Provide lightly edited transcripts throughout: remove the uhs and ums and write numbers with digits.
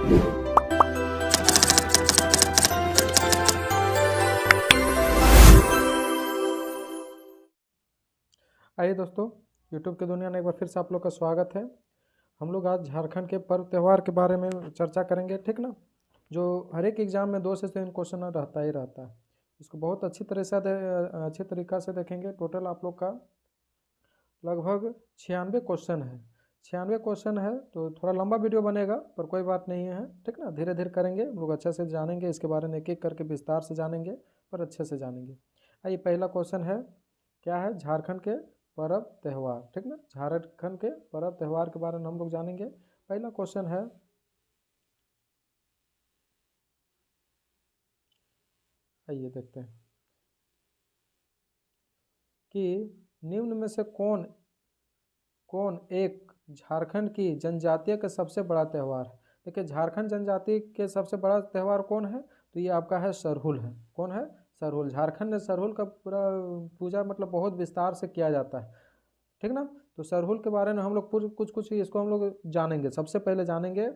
आइए दोस्तों, यूट्यूब की दुनिया में एक बार फिर से आप लोग का स्वागत है। हम लोग आज झारखंड के पर्व त्यौहार के बारे में चर्चा करेंगे, ठीक ना। जो हर एक एग्जाम में 2 से 3 क्वेश्चन रहता ही रहता है। इसको बहुत अच्छी तरीक़ा से देखेंगे। टोटल आप लोग का लगभग 96 क्वेश्चन है। 96 क्वेश्चन है तो थोड़ा लंबा वीडियो बनेगा, पर कोई बात नहीं है, ठीक ना। धीरे धीरे करेंगे, हम लोग अच्छे से जानेंगे इसके बारे में, एक एक करके विस्तार से जानेंगे, पर अच्छे से जानेंगे। आइए, पहला क्वेश्चन है, क्या है? झारखंड के पर्व त्यौहार, ठीक ना। झारखंड के पर्व त्यौहार के बारे में हम लोग जानेंगे। पहला क्वेश्चन है, आइए देखते हैं कि निम्न में से कौन एक झारखंड की जनजातीय का सबसे बड़ा त्यौहार है। देखिए, झारखंड जनजाति के सबसे बड़ा त्यौहार कौन है? तो ये आपका है सरहुल है। कौन है? सरहुल। झारखंड में सरहुल का पूरा पूजा मतलब बहुत विस्तार से किया जाता है, ठीक ना। तो सरहुल के बारे में हम लोग कुछ इसको हम लोग जानेंगे। सबसे पहले जानेंगे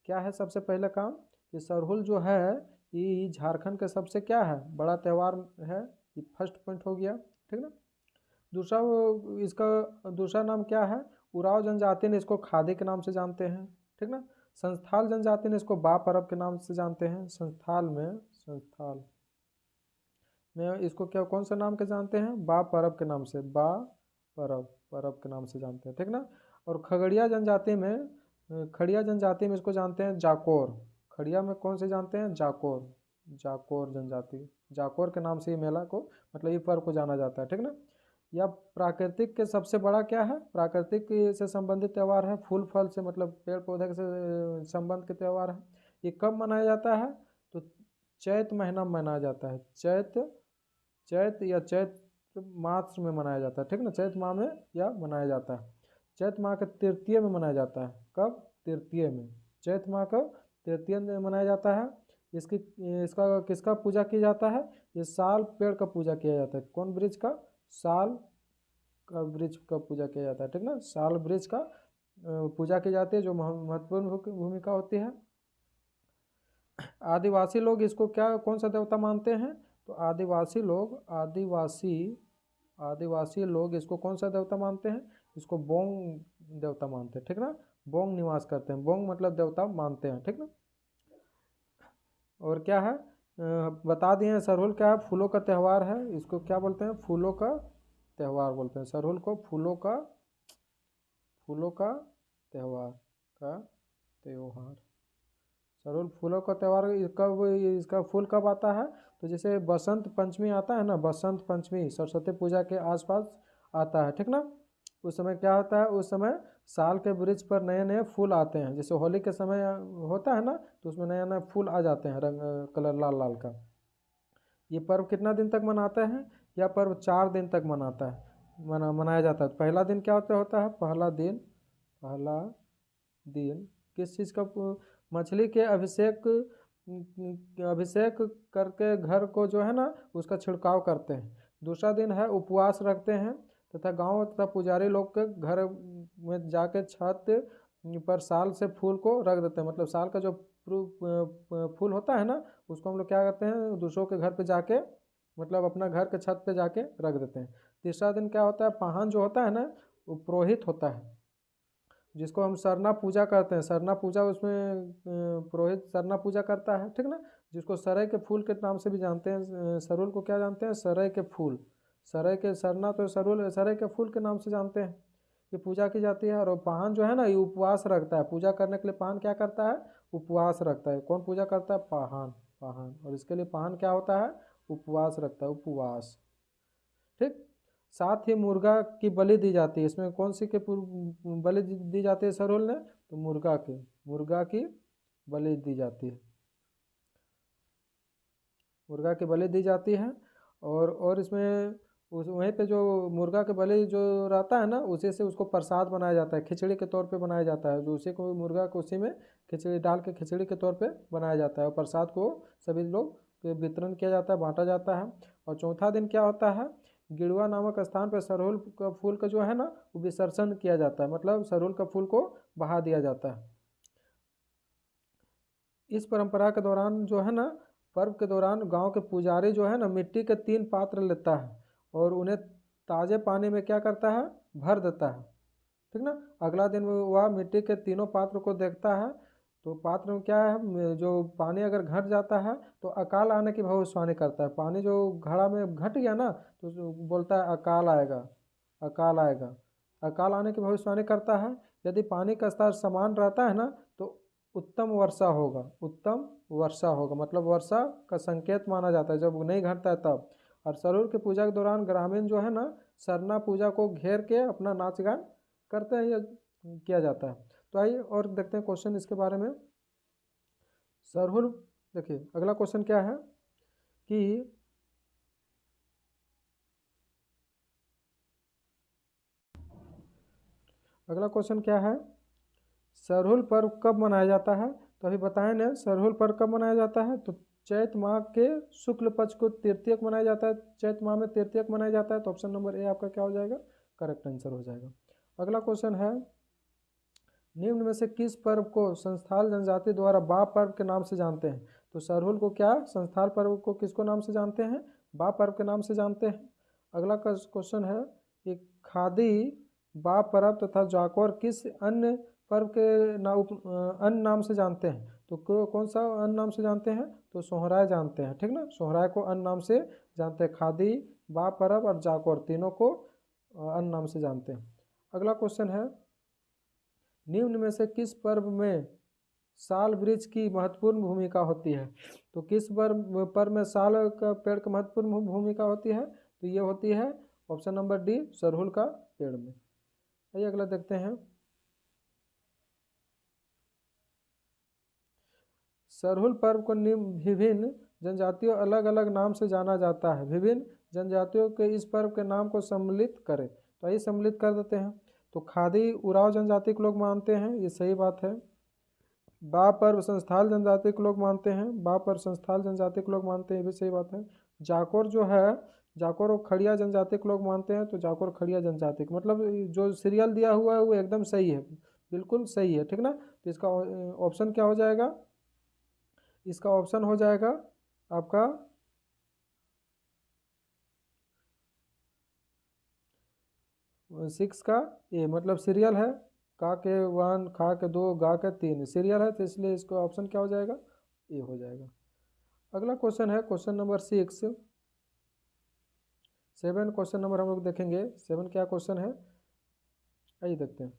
क्या है सबसे पहले काम, कि सरहुल जो है ये झारखंड का सबसे क्या है बड़ा त्यौहार है। ये फर्स्ट पॉइंट हो गया, ठीक ना। दूसरा, इसका दूसरा नाम क्या है? उराव जनजाति ने इसको खादी के नाम से जानते हैं, ठीक ना। संस्थाल जनजाति ने इसको बा परब के नाम से जानते हैं। संस्थाल में इसको क्या कौन सा नाम के जानते हैं? बा परब के नाम से, बा परब के नाम से जानते हैं, ठीक ना। और खगड़िया जनजाति में इसको जानते हैं जाकोर। खड़िया में कौन से जानते हैं? जाकोर जनजाति। जाकोर के नाम से ये मेला को मतलब ये पर्व को जाना जाता है, ठीक ना। या प्राकृतिक के सबसे बड़ा क्या है? प्राकृतिक से संबंधित त्यौहार है। फूल फल से मतलब पेड़ पौधे से संबंध के त्यौहार है। ये कब मनाया जाता है? तो चैत महीना में मनाया जाता है। चैत मास में मनाया जाता है, ठीक ना। चैत माह में या मनाया जाता है। चैत माह के तृतीय में मनाया जाता है। कब? तृतीय में। चैत माह का तृतीय में मनाया जाता है। इसका किसका पूजा किया जाता है? ये साल पेड़ का पूजा किया जाता है। कौन वृक्ष का? साल का वृक्ष का पूजा किया जाता है, ठीक ना। साल वृक्ष का पूजा की जाती है, जो महत्वपूर्ण भूमिका होती है। आदिवासी लोग इसको क्या कौन सा देवता मानते हैं? तो आदिवासी लोग इसको कौन सा देवता मानते हैं? इसको बोंग देवता मानते हैं, ठीक ना। बोंग निवास करते हैं। बोंग मतलब देवता मानते हैं, ठीक ना। और क्या है? बता दिए सरहुल क्या है? फूलों का त्यौहार है। इसको क्या बोलते हैं? फूलों का त्यौहार बोलते हैं। सरहुल को फूलों का त्यौहार सरहुल फूलों का त्यौहार। इसका फूल कब आता है? तो जैसे बसंत पंचमी आता है ना, बसंत पंचमी सरस्वती पूजा के आसपास आता है, ठीक ना। उस समय क्या होता है? उस समय साल के वृक्ष पर नए नए फूल आते हैं। जैसे होली के समय होता है ना, तो उसमें नए नए फूल आ जाते हैं रंग कलर लाल लाल का। ये पर्व कितना दिन तक मनाते हैं? यह पर्व 4 दिन तक मनाया जाता है। पहला दिन क्या होता है? पहला दिन किस चीज़ का? मछली के अभिषेक करके घर को जो है ना उसका छिड़काव करते हैं। दूसरा दिन है उपवास रखते हैं तथा गांव तथा पुजारी लोग के घर में जाके छत पर साल से फूल को रख देते हैं। मतलब साल का जो फूल होता है ना, उसको हम लोग क्या करते हैं? दूसरों के घर पे जाके मतलब अपना घर के छत पे जाके रख देते हैं। तीसरा दिन क्या होता है? पाहन जो होता है ना, वो पुरोहित होता है, जिसको हम सरना पूजा करते हैं। सरना पूजा, उसमें पुरोहित सरना पूजा करता है, ठीक ना। जिसको सरई के फूल के नाम से भी जानते हैं। सरहुल को क्या जानते हैं? सरई के फूल। सरई के सरना तो सरई के फूल के नाम से जानते हैं कि पूजा की जाती है। और पाहन जो है ना, ये उपवास रखता है। पूजा करने के लिए पाहन क्या करता है? उपवास रखता है। कौन पूजा करता है? पाहन। और इसके लिए पाहन क्या होता है? उपवास रखता है, उपवास, ठीक। साथ ही मुर्गा की बलि दी जाती है। इसमें कौन सी के बलि दी जाती है सरहुल ने? तो मुर्गा की बलि दी जाती है। मुर्गा की बलि दी जाती है। और इसमें वहीं पे जो मुर्गा के बलि जो रहता है ना, उसी से उसको प्रसाद बनाया जाता है। खिचड़ी के तौर पे बनाया जाता है। जो उसी को मुर्गा को उसी में खिचड़ी डाल के खिचड़ी के तौर पे बनाया जाता है। और प्रसाद को सभी लोग के वितरण किया जाता है, बांटा जाता है। और चौथा दिन क्या होता है? गिड़वा नामक स्थान पर सरहुल का फूल का जो है ना वो विसर्जन किया जाता है। मतलब सरहुल का फूल को बहा दिया जाता है। इस परंपरा के दौरान जो है ना, पर्व के दौरान गांव के पुजारी जो है ना मिट्टी के 3 पात्र लेता है और उन्हें ताजे पानी में क्या करता है, भर देता है। ठीक ना। अगला दिन वह मिट्टी के तीनों पात्र को देखता है, तो पात्र में क्या है, जो पानी अगर घट जाता है तो अकाल आने की भविष्यवाणी करता है। पानी जो घड़ा में घट गया ना, तो बोलता है अकाल आएगा, अकाल आएगा, अकाल आने की भविष्यवाणी करता है। यदि पानी का स्तर समान रहता है ना, तो उत्तम वर्षा होगा, उत्तम वर्षा होगा, मतलब वर्षा का संकेत माना जाता है जब नहीं घटता है तब। और सरूर की पूजा के दौरान ग्रामीण जो है ना, सरना पूजा को घेर के अपना नाच गान करते हैं या किया जाता है। तो आइए और देखते हैं क्वेश्चन इसके बारे में। सरहुल, देखिए अगला क्वेश्चन क्या है कि अगला क्वेश्चन क्या है, सरहुल पर्व कब मनाया जाता है। तो अभी बताएं ना, सरहुल पर्व कब मनाया जाता है, तो चैत माह के शुक्ल पक्ष को तृतीयक मनाया जाता है। चैत माह में तृतीयक मनाया जाता है, तो ऑप्शन नंबर ए आपका क्या हो जाएगा, करेक्ट आंसर हो जाएगा। अगला क्वेश्चन है, निम्न में से किस पर्व को संस्थाल जनजाति द्वारा बा पर्व के नाम से जानते हैं। तो सरहुल को क्या, संस्थाल पर्व को किसको नाम से जानते हैं, बा पर्व के नाम से जानते हैं। अगला क्वेश्चन है कि खादी, बा पर्व तथा जाकोर किस अन्य पर्व के अन्य नाम से जानते हैं। तो कौन सा अन्य नाम से जानते हैं, तो सोहराय जानते हैं। ठीक ना, सोहराय को अन्य नाम से जानते हैं। खादी, बा पर्व और जाकोर तीनों को अन्य नाम से जानते हैं। अगला क्वेश्चन है, निम्न में से किस पर्व में साल वृक्ष की महत्वपूर्ण भूमिका होती है। तो किस पर्व में साल का पेड़ की महत्वपूर्ण भूमिका होती है, तो ये होती है ऑप्शन नंबर डी, सरहुल का पेड़ में। आइए अगला देखते हैं, सरहुल पर्व को विभिन्न जनजातियों अलग अलग नाम से जाना जाता है। विभिन्न जनजातियों के इस पर्व के नाम को सम्मिलित करें। तो आइए सम्मिलित कर देते हैं। तो खादी उराव जनजाति के लोग मानते हैं, ये सही बात है। बा पर्व संस्थाल जनजाति के लोग मानते हैं, बा पर्व संस्थाल जनजाति के लोग मानते हैं, ये भी सही बात है। जाकोर जो है, जाकोर और खड़िया जनजाति के लोग मानते हैं, तो जाकोर खड़िया जनजाति के, मतलब जो सीरियल दिया हुआ है वो एकदम सही है, बिल्कुल सही है। ठीक ना, तो इसका ऑप्शन क्या हो जाएगा, इसका ऑप्शन हो जाएगा आपका 6 का ए, मतलब सीरियल है, का के 1, खा के 2, गा के 3 सीरियल है, तो इसलिए इसका ऑप्शन क्या हो जाएगा, ए हो जाएगा। अगला क्वेश्चन है क्वेश्चन नंबर 6, 7 क्वेश्चन नंबर हम लोग देखेंगे। 7 क्या क्वेश्चन है, आइए देखते हैं।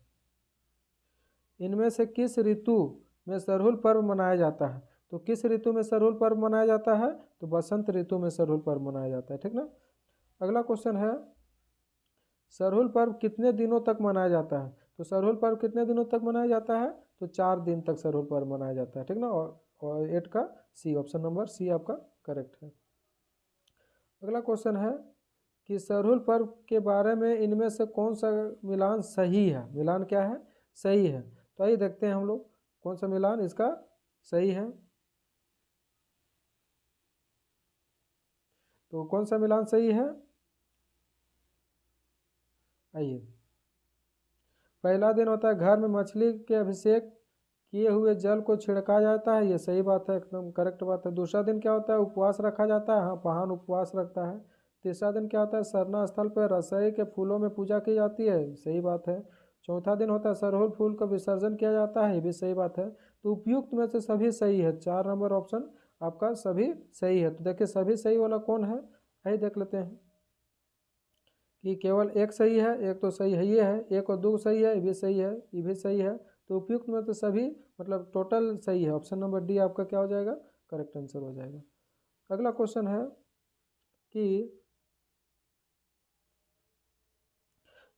इनमें से किस ऋतु में सरहुल पर्व मनाया जाता है। तो किस ऋतु में सरहुल पर्व मनाया जाता है, तो बसंत ऋतु में सरहुल पर्व मनाया जाता है। ठीक ना। अगला क्वेश्चन है, सरहुल पर्व कितने दिनों तक मनाया जाता है। तो सरहुल पर्व कितने दिनों तक मनाया जाता है, तो 4 दिन तक सरहुल पर्व मनाया जाता है। ठीक ना, और 8 का सी, ऑप्शन नंबर सी आपका करेक्ट है। अगला क्वेश्चन है कि सरहुल पर्व के बारे में इनमें से कौन सा मिलान सही है। मिलान क्या है, सही है। तो आइए देखते हैं हम लोग कौन सा मिलान इसका सही है। तो कौन सा मिलान सही है, आइए। पहला दिन होता है घर में मछली के अभिषेक किए हुए जल को छिड़का जाता है, ये सही बात है, एकदम करेक्ट बात है। दूसरा दिन क्या होता है, उपवास रखा जाता है, हाँ पहान उपवास रखता है। तीसरा दिन क्या होता है, सरना स्थल पर रसई के फूलों में पूजा की जाती है, सही बात है। चौथा दिन होता है सरहुल फूल का विसर्जन किया जाता है, ये भी सही बात है। तो उपयुक्त में से सभी सही है, 4 नंबर ऑप्शन आपका सभी सही है। तो देखिए सभी सही वाला कौन है, आइए देख लेते हैं कि केवल एक सही है, एक तो सही है, ये है, एक और 2 सही है, ये भी सही है, ये भी सही है। तो उपयुक्त में तो सभी मतलब टोटल सही है, ऑप्शन नंबर डी आपका क्या हो जाएगा, करेक्ट आंसर हो जाएगा। अगला क्वेश्चन है कि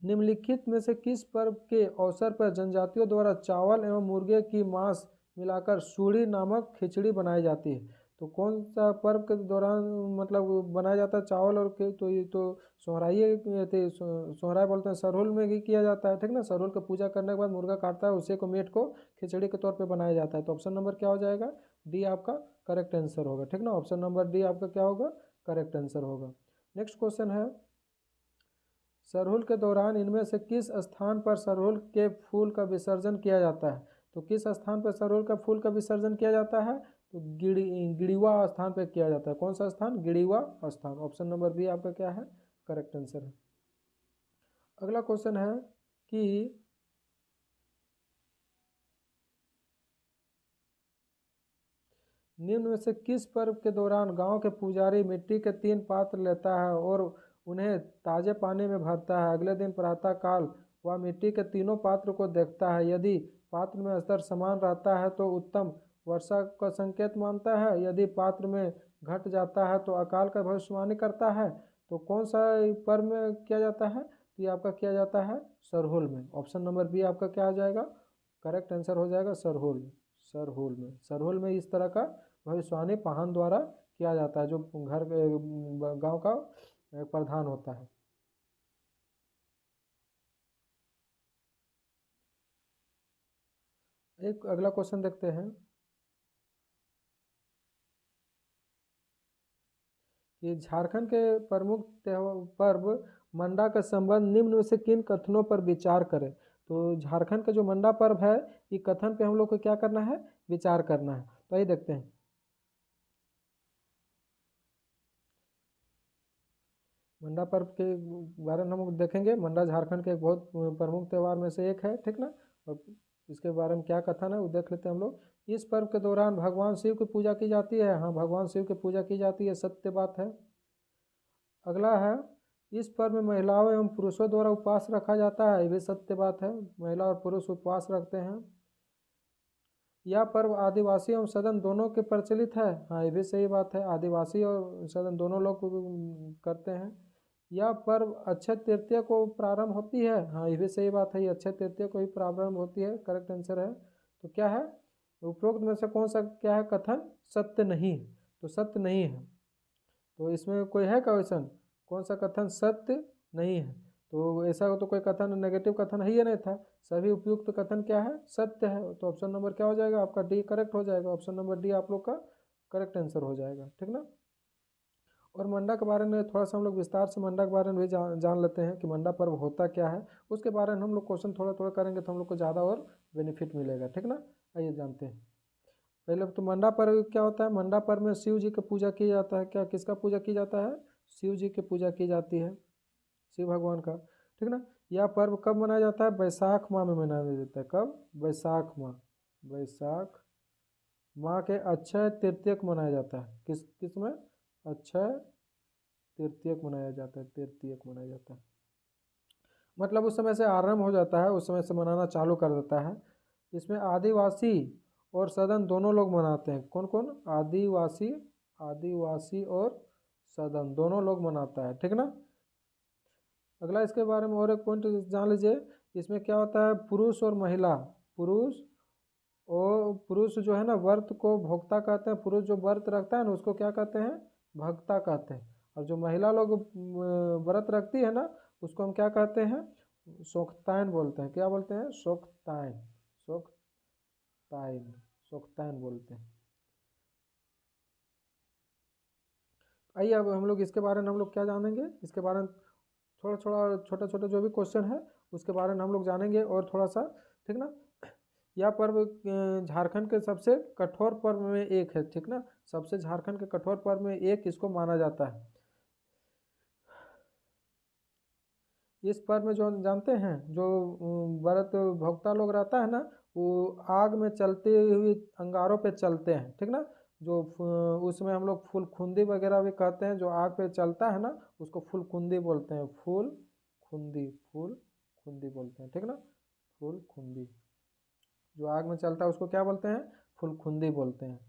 निम्नलिखित में से किस पर्व के अवसर पर जनजातियों द्वारा चावल एवं मुर्गे की मांस मिलाकर सूढ़ी नामक खिचड़ी बनाई जाती है। तो कौन सा पर्व के दौरान मतलब बनाया जाता है चावल और के, तो ये तो सोहराई थे, सोहराई बोलते हैं, सरहुल में भी किया जाता है। ठीक ना, सरहुल की पूजा करने के बाद मुर्गा काटता है, उसी को मीट को खिचड़ी के तौर पर बनाया जाता है। तो ऑप्शन नंबर क्या हो जाएगा, डी आपका करेक्ट आंसर होगा। ठीक ना, ऑप्शन नंबर डी आपका क्या होगा, करेक्ट आंसर होगा। नेक्स्ट क्वेश्चन है, सरहुल के दौरान इनमें से किस स्थान पर सरहुल के फूल का विसर्जन किया जाता है। तो किस स्थान पर सरहुल का फूल का विसर्जन किया जाता है? तो गिड़िवा स्थान पर किया जाता है। कौन सा स्थान? गिड़िवा स्थान। ऑप्शन नंबर बी आपका क्या है? करेक्ट आंसर है। अगला क्वेश्चन है कि निम्न में से किस पर्व के दौरान गांव के पुजारी मिट्टी के 3 पात्र लेता है और उन्हें ताजे पानी में भरता है? अगले दिन प्रातः काल वह मिट्टी के तीनों पात्र को देखता है। यदि पात्र में स्तर समान रहता है तो उत्तम वर्षा का संकेत मानता है। यदि पात्र में घट जाता है तो अकाल का भविष्यवाणी करता है। तो कौन सा पर्व में किया जाता है? तो ये आपका किया जाता है सरहुल में। ऑप्शन नंबर बी आपका क्या आ जाएगा? करेक्ट आंसर हो जाएगा सरहुल। सरहुल में इस तरह का भविष्यवाणी पाहन द्वारा किया जाता है, जो घर गांव का प्रधान होता है। एक अगला क्वेश्चन देखते हैं कि झारखंड के प्रमुख पर्व मंडा का संबंध निम्न में से किन कथनों पर विचार करें? तो झारखंड का जो मंडा पर्व है, ये कथन पे हम लोग को क्या करना है? विचार करना है। तो आइए देखते हैं। मंडा पर्व के बारे में हम देखेंगे। मंडा झारखंड के एक बहुत प्रमुख त्यौहार में से एक है, ठीक ना। और इसके बारे में क्या कथन है वो देख लेते हैं हम लोग। इस पर्व के दौरान भगवान शिव की पूजा की जाती है। हाँ, भगवान शिव की पूजा की जाती है, सत्य बात है। अगला है, इस पर्व में महिलाओं एवं पुरुषों द्वारा उपवास रखा जाता है। ये भी सत्य बात है, महिला और पुरुष उपवास रखते हैं। यह पर्व आदिवासी एवं सदन दोनों के प्रचलित है। हाँ, ये भी सही बात है, आदिवासी और सदन दोनों लोग करते हैं। यह पर्व अक्षय तृतीया को प्रारंभ होती है। हाँ, ये भी सही बात है, ये अक्षय तृतीया को ही प्रारंभ होती है। करेक्ट आंसर है। तो क्या है उपरोक्त में से कौन सा क्या है कथन सत्य नहीं है? तो सत्य नहीं है। तो इसमें कोई है क्वेश्चन, कौन सा कथन सत्य नहीं है? तो ऐसा तो कोई कथन नेगेटिव कथन ही नहीं था। सभी उपयुक्त कथन क्या है? सत्य है। तो ऑप्शन नंबर क्या हो जाएगा आपका? डी करेक्ट हो जाएगा। ऑप्शन नंबर डी आप लोग का करेक्ट आंसर हो जाएगा, ठीक ना। और मंडा के बारे में थोड़ा सा हम लोग विस्तार से मंडा के बारे में भी जान लेते हैं कि मंडा पर्व होता क्या है। उसके बारे में हम लोग क्वेश्चन थोड़ा थोड़ा करेंगे तो हम लोग को ज़्यादा और बेनिफिट मिलेगा, ठीक ना। आइए जानते हैं। पहले तो मंडा पर्व क्या होता है? मंडा पर्व में शिव जी की पूजा की जाता है। क्या किसका पूजा की जाता है? शिव जी की पूजा की जाती है, शिव भगवान का, ठीक ना। यह पर्व कब मनाया जाता है? बैसाख माह में मनाया जाता है। कब? बैसाख माह। बैसाख माह के अक्षय तृतीया को मनाया जाता है। किस में? अक्षय तृतीया को मनाया जाता है। तृतीया को मनाया जाता है मतलब उस समय से आरंभ हो जाता है, उस समय से मनाना चालू कर देता है। इसमें आदिवासी और सदन दोनों लोग मनाते हैं। कौन कौन? आदिवासी और सदन दोनों लोग मनाता है, ठीक ना। अगला इसके बारे में और एक पॉइंट जान लीजिए। इसमें क्या होता है? पुरुष और महिला, पुरुष जो है ना व्रत को भोक्ता कहते हैं। पुरुष जो व्रत रखता है ना उसको क्या कहते हैं? भक्ता कहते हैं। और जो महिला लोग व्रत रखती है ना उसको हम क्या कहते हैं? सोक्तायन बोलते हैं। क्या बोलते हैं? सोक्तायन। सोक्तायन। सोक्तायन बोलते हैं। आइए अब हम लोग इसके बारे में हम लोग क्या जानेंगे, इसके बारे में थोड़ा थोड़ा छोटा छोटा जो भी क्वेश्चन है उसके बारे में हम लोग जानेंगे और थोड़ा सा, ठीक ना। यह पर्व झारखंड के सबसे कठोर पर्व में एक है, ठीक ना। सबसे झारखंड के कठोर पर्व में एक इसको माना जाता है। इस पर्व में जो जानते हैं जो व्रत भोक्ता लोग रहता है ना वो आग में चलते हुए अंगारों पे चलते हैं, ठीक ना। जो उसमें हम लोग फूलखुंदी वगैरह भी कहते हैं। जो आग पे चलता है ना उसको फूलखुंदी बोलते हैं। फूलखुंदी बोलते हैं, ठीक ना। फूलखुंदी जो आग में चलता है उसको क्या बोलते हैं? फूलखुंदी बोलते हैं।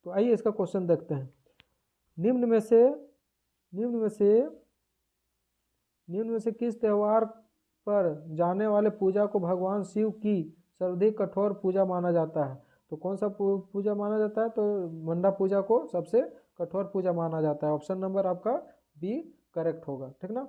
तो आइए इसका क्वेश्चन देखते हैं। निम्न में से निम्न में से निम्न में से किस त्योहार पर जाने वाले पूजा को भगवान शिव की सर्वाधिक कठोर पूजा माना जाता है? तो कौन सा पूजा माना जाता है? तो मंडा पूजा को सबसे कठोर पूजा माना जाता है। ऑप्शन नंबर आपका बी करेक्ट होगा, ठीक ना।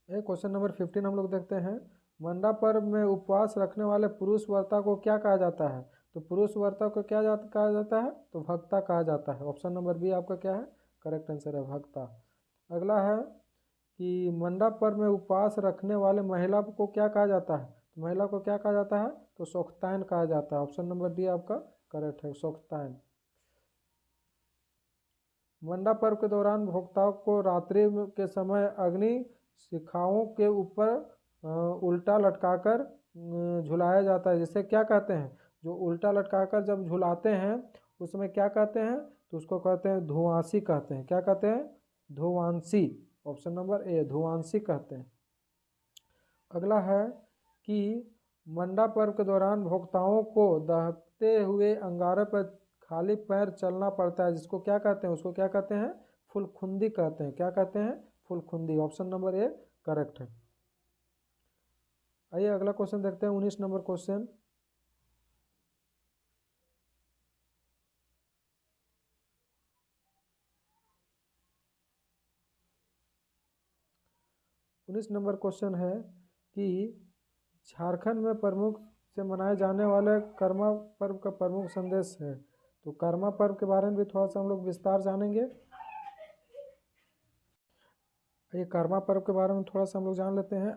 क्वेश्चन नंबर 15 हम लोग देखते हैं। मंडा पर्व में उपवास रखने वाले पुरुष वर्ता को क्या कहा जाता है? तो पुरुष वर्ता को क्या कहा जाता है? तो भक्ता कहा जाता है। ऑप्शन नंबर बी आपका क्या है? करेक्ट आंसर है भक्ता। अगला है कि मंडा पर्व में उपवास रखने वाले महिला को क्या कहा जाता है? तो महिला को क्या कहा जाता है? तो सोख्तान कहा जाता है। ऑप्शन नंबर डी आपका करेक्ट है, सोख्तान। मंडा पर्व के दौरान भोक्ताओं को रात्रि के समय अग्नि शिखाओं के ऊपर उल्टा लटकाकर झुलाया जाता है, जिसे क्या कहते हैं? जो उल्टा लटकाकर जब झुलाते हैं उसमें क्या कहते हैं? तो उसको कहते हैं धुआंसी कहते हैं। क्या कहते हैं? धुआंसी। ऑप्शन नंबर ए, धुआंसी कहते हैं। अगला है कि मंडा पर्व के दौरान भोक्ताओं को दहकते हुए अंगारे पर खाली पैर चलना पड़ता है, जिसको क्या कहते हैं? उसको क्या कहते हैं? फुलखुंदी कहते हैं। क्या कहते हैं? फुलखुंदी। ऑप्शन नंबर ए करेक्ट है। आइए अगला क्वेश्चन देखते हैं, 19 नंबर क्वेश्चन। उन्नीस नंबर क्वेश्चन है कि झारखंड में प्रमुख से मनाए जाने वाले कर्मा पर्व का प्रमुख संदेश है। तो कर्मा पर्व के बारे में भी थोड़ा सा हम लोग विस्तार जानेंगे। ये कर्मा पर्व के बारे में थोड़ा सा हम लोग जान लेते हैं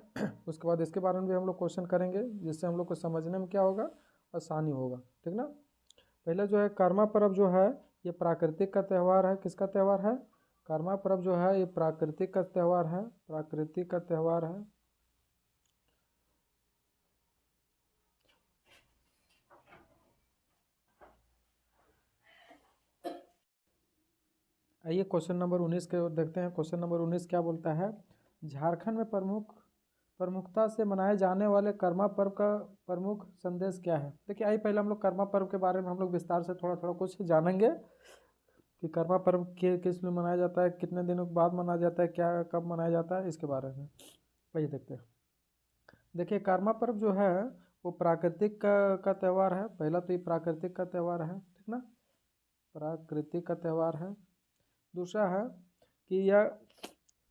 उसके बाद इसके बारे में भी हम लोग क्वेश्चन करेंगे, जिससे हम लोग को समझने में क्या होगा? आसानी होगा। ठीक ना। पहले जो है कर्मा पर्व जो है ये प्राकृतिक का त्यौहार है। किसका त्यौहार है? कर्मा पर्व जो है ये प्राकृतिक का त्यौहार है। प्राकृतिक का त्यौहार है। आइए क्वेश्चन नंबर 19 के देखते हैं। क्वेश्चन नंबर 19 क्या बोलता है? झारखंड में प्रमुखता से मनाए जाने वाले कर्मा पर्व का प्रमुख संदेश क्या है? देखिए आइए पहले हम लोग कर्मा पर्व के बारे में हम लोग विस्तार से थोड़ा थोड़ा कुछ जानेंगे कि कर्मा पर्व किस में मनाया जाता है, कितने दिनों के बाद मनाया जाता है, क्या कब मनाया जाता है, इसके बारे में आइए देखते हैं। देखिए कर्मा पर्व जो है वो प्राकृतिक का त्यौहार है। पहला तो ये प्राकृतिक का त्यौहार है। ठीक ना, प्राकृतिक का त्यौहार है। दूसरा है कि यह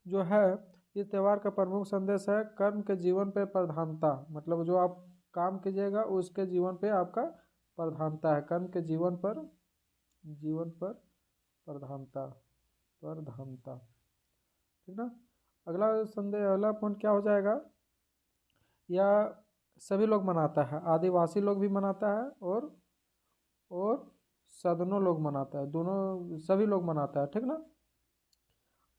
जो है इस त्यौहार का प्रमुख संदेश है कर्म के जीवन पे प्रधानता। मतलब जो आप काम कीजिएगा उसके जीवन पे आपका प्रधानता है। कर्म के जीवन पर प्रधानता। ठीक ना। अगला पॉइंट क्या हो जाएगा? या सभी लोग मनाता है, आदिवासी लोग भी मनाता है और सदनों लोग मनाता है, दोनों सभी लोग मनाता है। ठीक ना।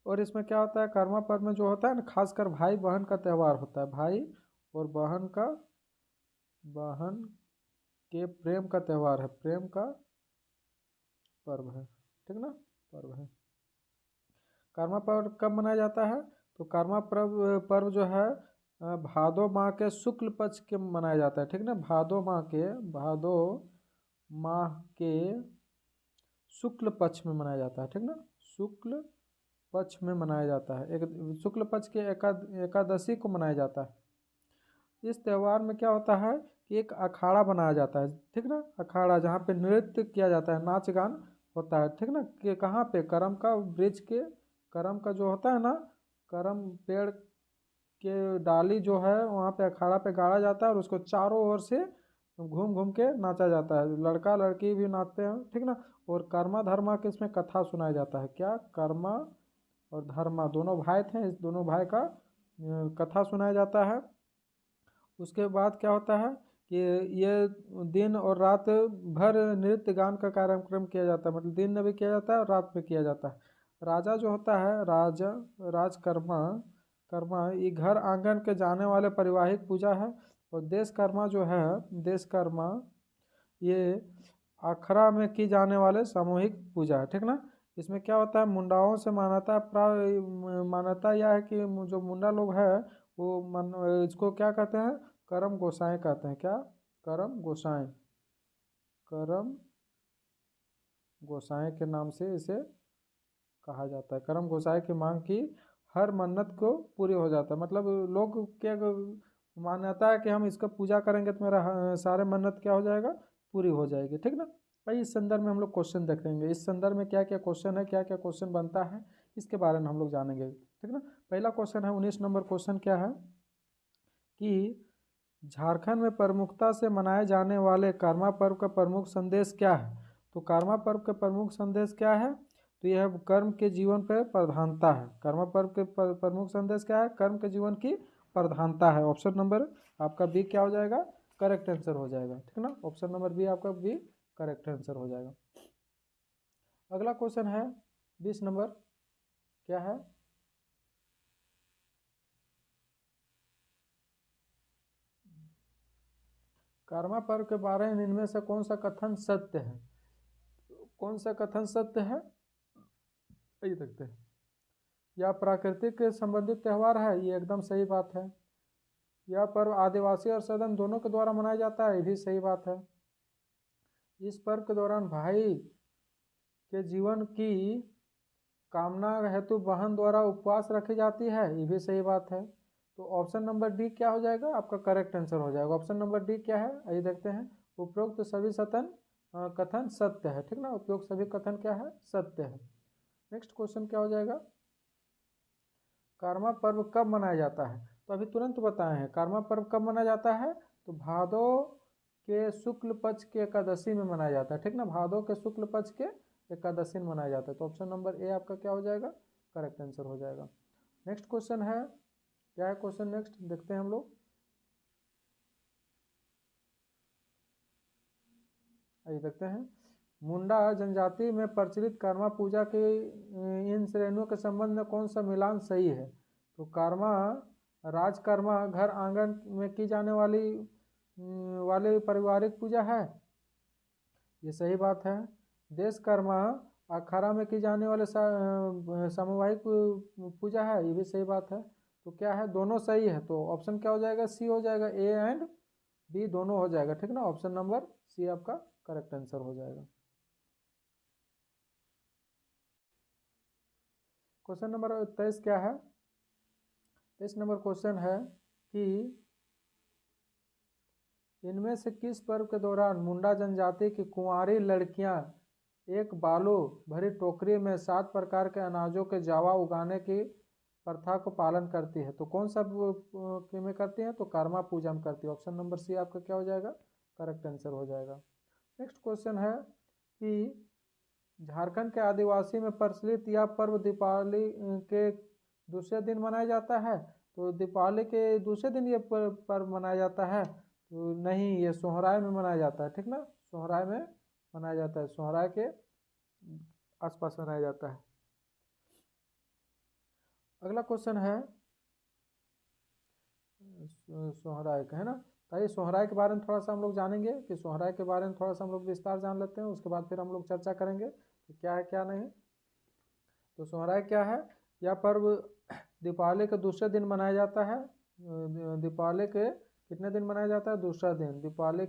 और इसमें क्या होता है? कर्मा पर्व में जो होता है ना, खासकर भाई बहन का त्यौहार होता है। भाई और बहन के प्रेम का त्यौहार है। प्रेम का पर्व है। ठीक ना, पर्व है। कर्मा पर्व कब मनाया जाता है? तो कर्मा पर्व जो है भादो माह के शुक्ल पक्ष के मनाया जाता है। ठीक ना, भादो माह के शुक्ल पक्ष में मनाया जाता है। ठीक ना, शुक्ल पक्ष में मनाया जाता है। एक शुक्ल पक्ष के एकादशी को मनाया जाता है। इस त्यौहार में क्या होता है कि एक अखाड़ा बनाया जाता है। ठीक ना, अखाड़ा जहाँ पे नृत्य किया जाता है, नाच गान होता है। ठीक ना, कि कहाँ पे? करम का वृक्ष के, करम का जो होता है ना, करम पेड़ के डाली जो है वहाँ पे अखाड़ा पे गाड़ा जाता है और उसको चारों ओर से घूम घूम के नाचा जाता है। लड़का लड़की भी नाचते हैं। ठीक ना। और कर्मा धर्मा के इसमें कथा सुनाया जाता है। क्या? कर्मा और धर्मा दोनों भाई थे, इस दोनों भाई का कथा सुनाया जाता है। उसके बाद क्या होता है कि ये दिन और रात भर नृत्य गान का कार्यक्रम किया जाता है। मतलब दिन में भी किया जाता है और रात में किया जाता है। राजा जो होता है, राजकर्मा ये घर आंगन के जाने वाले पारिवारिक पूजा है। और देशकर्मा जो है, देशकर्मा ये अखरा में की जाने वाले सामूहिक पूजा है। ठीक ना। इसमें क्या होता है? मुंडाओं से मान्यता यह है कि जो मुंडा लोग है वो इसको क्या कहते हैं? करम गोसाई कहते हैं। क्या? करम गोसाई। करम गोसाई के नाम से इसे कहा जाता है। करम गोसाई की मांग की हर मन्नत को पूरी हो जाता है। मतलब लोग क्या मान्यता है कि हम इसका पूजा करेंगे तो मेरा सारे मन्नत क्या हो जाएगा? पूरी हो जाएगी। ठीक ना। भाई इस संदर्भ में हम लोग क्वेश्चन देखेंगे। इस संदर्भ में क्या क्या क्वेश्चन है, क्या क्या क्वेश्चन बनता है, इसके बारे में हम लोग जानेंगे। ठीक ना। पहला क्वेश्चन है 19 नंबर क्वेश्चन क्या है कि झारखंड में प्रमुखता से मनाए जाने वाले कर्मा पर्व का प्रमुख संदेश क्या है? तो कर्मा पर्व का प्रमुख संदेश क्या है? तो यह कर्म के जीवन पर प्रधानता है। कर्म पर्व के प्रमुख संदेश क्या है? कर्म के जीवन की प्रधानता है। ऑप्शन नंबर आपका बी क्या हो जाएगा? करेक्ट आंसर हो जाएगा, ठीक ना। ऑप्शन नंबर बी आपका बी करेक्ट आंसर हो जाएगा। अगला क्वेश्चन है 20 नंबर, क्या है? कर्मा पर्व के बारे में इनमें से कौन सा कथन सत्य है? कौन सा कथन सत्य है, ये देखते हैं। यह प्राकृतिक संबंधित त्यौहार है, ये एकदम सही बात है। यह पर्व आदिवासी और सदन दोनों के द्वारा मनाया जाता है, ये भी सही बात है। इस पर्व के दौरान भाई के जीवन की कामना हेतु बहन द्वारा उपवास रखी जाती है, ये भी सही बात है। तो ऑप्शन नंबर डी क्या हो जाएगा? आपका करेक्ट आंसर हो जाएगा। ऑप्शन नंबर डी क्या है, आइए देखते हैं। उपरोक्त सभी कथन सत्य है, ठीक ना। उपरोक्त सभी कथन क्या है? सत्य है। नेक्स्ट क्वेश्चन क्या हो जाएगा? कर्मा पर्व कब मनाया जाता है? तो अभी तुरंत बताए हैं, कर्मा पर्व कब मनाया जाता है? तो भादो के शुक्ल पक्ष के एकादशी में मनाया जाता है, ठीक ना। भादो के शुक्ल पक्ष के एकादशी में मनाया जाता है। तो ऑप्शन नंबर ए आपका क्या हो जाएगा? करेक्ट आंसर हो जाएगा। नेक्स्ट क्वेश्चन है, क्या है क्वेश्चन नेक्स्ट, देखते हैं हम लोग। आइए देखते हैं। मुंडा जनजाति में प्रचलित कर्मा पूजा के इन श्रेणियों के संबंध में कौन सा मिलान सही है? तो कर्मा राजकर्मा घर आंगन में की जाने वाली पारिवारिक पूजा है, ये सही बात है। देश कर्मा अखाड़ा में की जाने वाले सामुदायिक पूजा है, ये भी सही बात है। तो क्या है? दोनों सही है। तो ऑप्शन क्या हो जाएगा? सी हो जाएगा। ए एंड बी दोनों हो जाएगा, ठीक ना। ऑप्शन नंबर सी आपका करेक्ट आंसर हो जाएगा। क्वेश्चन नंबर 23 क्या है? 23 नंबर क्वेश्चन है कि इनमें से किस पर्व के दौरान मुंडा जनजाति की कुंवारी लड़कियां एक बालू भरी टोकरी में 7 प्रकार के अनाजों के जावा उगाने की प्रथा को पालन करती है? तो कौन सा में करती है? तो कर्मा पूजा में करती है। ऑप्शन नंबर सी आपका क्या हो जाएगा? करेक्ट आंसर हो जाएगा। नेक्स्ट क्वेश्चन है कि झारखंड के आदिवासी में प्रचलित यह पर्व दीपावली के दूसरे दिन मनाया जाता है। तो दीपावली के दूसरे दिन ये पर्व मनाया जाता है? तो नहीं, ये सोहराय में मनाया जाता है, ठीक ना। सोहराय में मनाया जाता है, सोहराय के आसपास मनाया जाता है। अगला क्वेश्चन है सोहराय का, है ना। तो ये सोहराय के बारे में थोड़ा सा हम लोग जानेंगे, कि सोहराय के बारे में थोड़ा सा हम लोग विस्तार जान लेते हैं, उसके बाद फिर हम लोग चर्चा करेंगे कि क्या है क्या नहीं। तो सोहराय क्या है? यह पर्व दीपावली के दूसरे दिन मनाया जाता है। दीपावली के कितने दिन मनाया जाता है? दूसरा दिन। दीपावली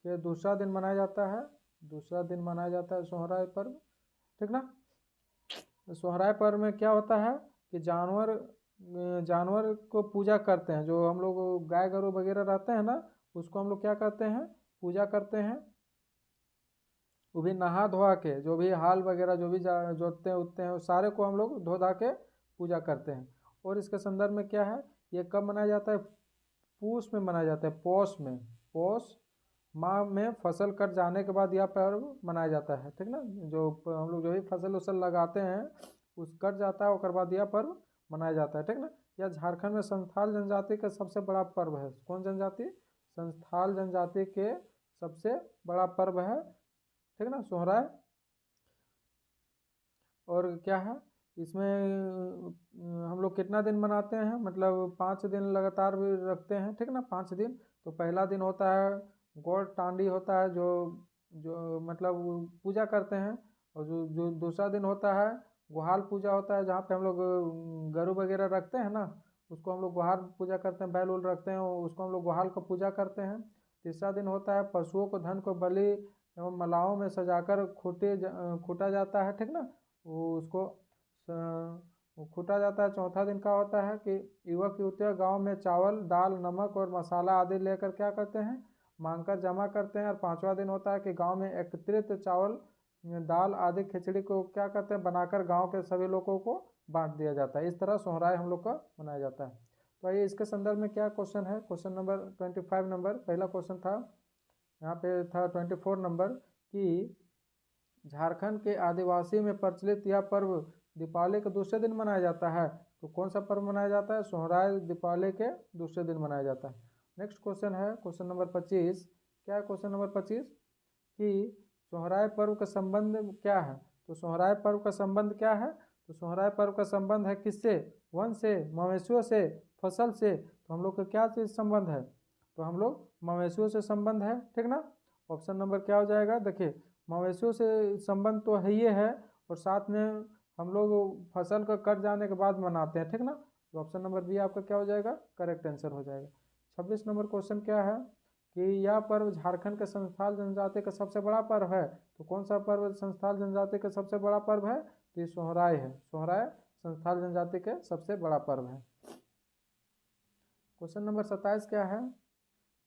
के दूसरा दिन मनाया जाता है, दूसरा दिन मनाया जाता है सोहराय पर्व, ठीक ना। सोहराय पर्व में क्या होता है कि जानवर को पूजा करते हैं, जो हम लोग गाय गरु वगैरह रहते हैं ना, उसको हम लोग क्या करते हैं? पूजा करते हैं। वो भी नहा धोआ के, जो भी हाल वगैरह जो भी जोतते हैं उतते हैं, सारे को हम लोग धो धा के पूजा करते हैं। और इसके संदर्भ में क्या है, ये कब मनाया जाता है? पूस में मनाया जाता है, पौष में। पौष माह में फसल कट जाने के बाद यह पर्व मनाया जाता है, ठीक ना। जो हम लोग जो भी फसल उसल लगाते हैं उस कट जाता है, उसके बाद यह पर्व मनाया जाता है, ठीक ना। यह झारखंड में संथाल जनजाति का सबसे बड़ा पर्व है। कौन जनजाति? संथाल जनजाति के सबसे बड़ा पर्व है, ठीक ना, सोहराय। और क्या है इसमें, हम लोग कितना दिन मनाते हैं? मतलब 5 दिन लगातार भी रखते हैं, ठीक ना, 5 दिन। तो पहला दिन होता है गौड़ टांडी होता है, जो जो मतलब पूजा करते हैं। और जो जो दूसरा दिन होता है गुहाल पूजा होता है, जहाँ पे हम लोग गरु वगैरह रखते हैं ना, उसको हम लोग गुहाल पूजा करते हैं। बैल उल रखते हैं, उसको हम लोग गुहाल का पूजा करते हैं। तीसरा दिन होता है पशुओं को धन को बलि एवं मलाओं में सजाकर खूटा जाता है, ठीक ना। वो उसको खूटा जाता है। चौथा दिन का होता है कि युवक युवतियाँ गांव में चावल दाल नमक और मसाला आदि लेकर क्या करते हैं? मांगकर जमा करते हैं। और पांचवा दिन होता है कि गांव में एकत्रित चावल दाल आदि खिचड़ी को क्या करते हैं? बनाकर गांव के सभी लोगों को बांट दिया जाता है। इस तरह सोहराय हम लोग का मनाया जाता है। तो आइए इसके संदर्भ में क्या क्वेश्चन है? क्वेश्चन नंबर 25 नंबर पहला क्वेश्चन था, यहाँ पे था 24 नंबर कि झारखंड के आदिवासी में प्रचलित यह पर्व दीपावली के दूसरे दिन मनाया जाता है। तो कौन सा पर्व मनाया जाता है? सोहराय दीपावली के दूसरे दिन मनाया जाता है। नेक्स्ट क्वेश्चन है क्वेश्चन नंबर 25। क्या है क्वेश्चन नंबर 25 कि सोहराय पर्व का संबंध क्या है? तो सोहराय पर्व का संबंध क्या है? तो सोहराय पर्व का संबंध है किससे? वन से, मवेशियों से, फसल से। तो हम लोग का क्या चीज संबंध है? तो हम लोग मवेशियों से संबंध है, ठीक ना। ऑप्शन नंबर क्या हो जाएगा? देखिए, मवेशियों से संबंध तो है ही है, और साथ में हम लोग फसल का कट जाने के बाद मनाते हैं, ठीक ना। तो ऑप्शन नंबर बी आपका क्या हो जाएगा? करेक्ट आंसर हो जाएगा। 26 नंबर क्वेश्चन क्या है कि यह पर्व झारखंड के संथाल जनजाति का सबसे बड़ा पर्व है। तो कौन सा पर्व संथाल जनजाति का सबसे बड़ा पर्व है? तो ये सोहराय है। सोहराय संथाल जनजाति के सबसे बड़ा पर्व है। क्वेश्चन नंबर 27 क्या है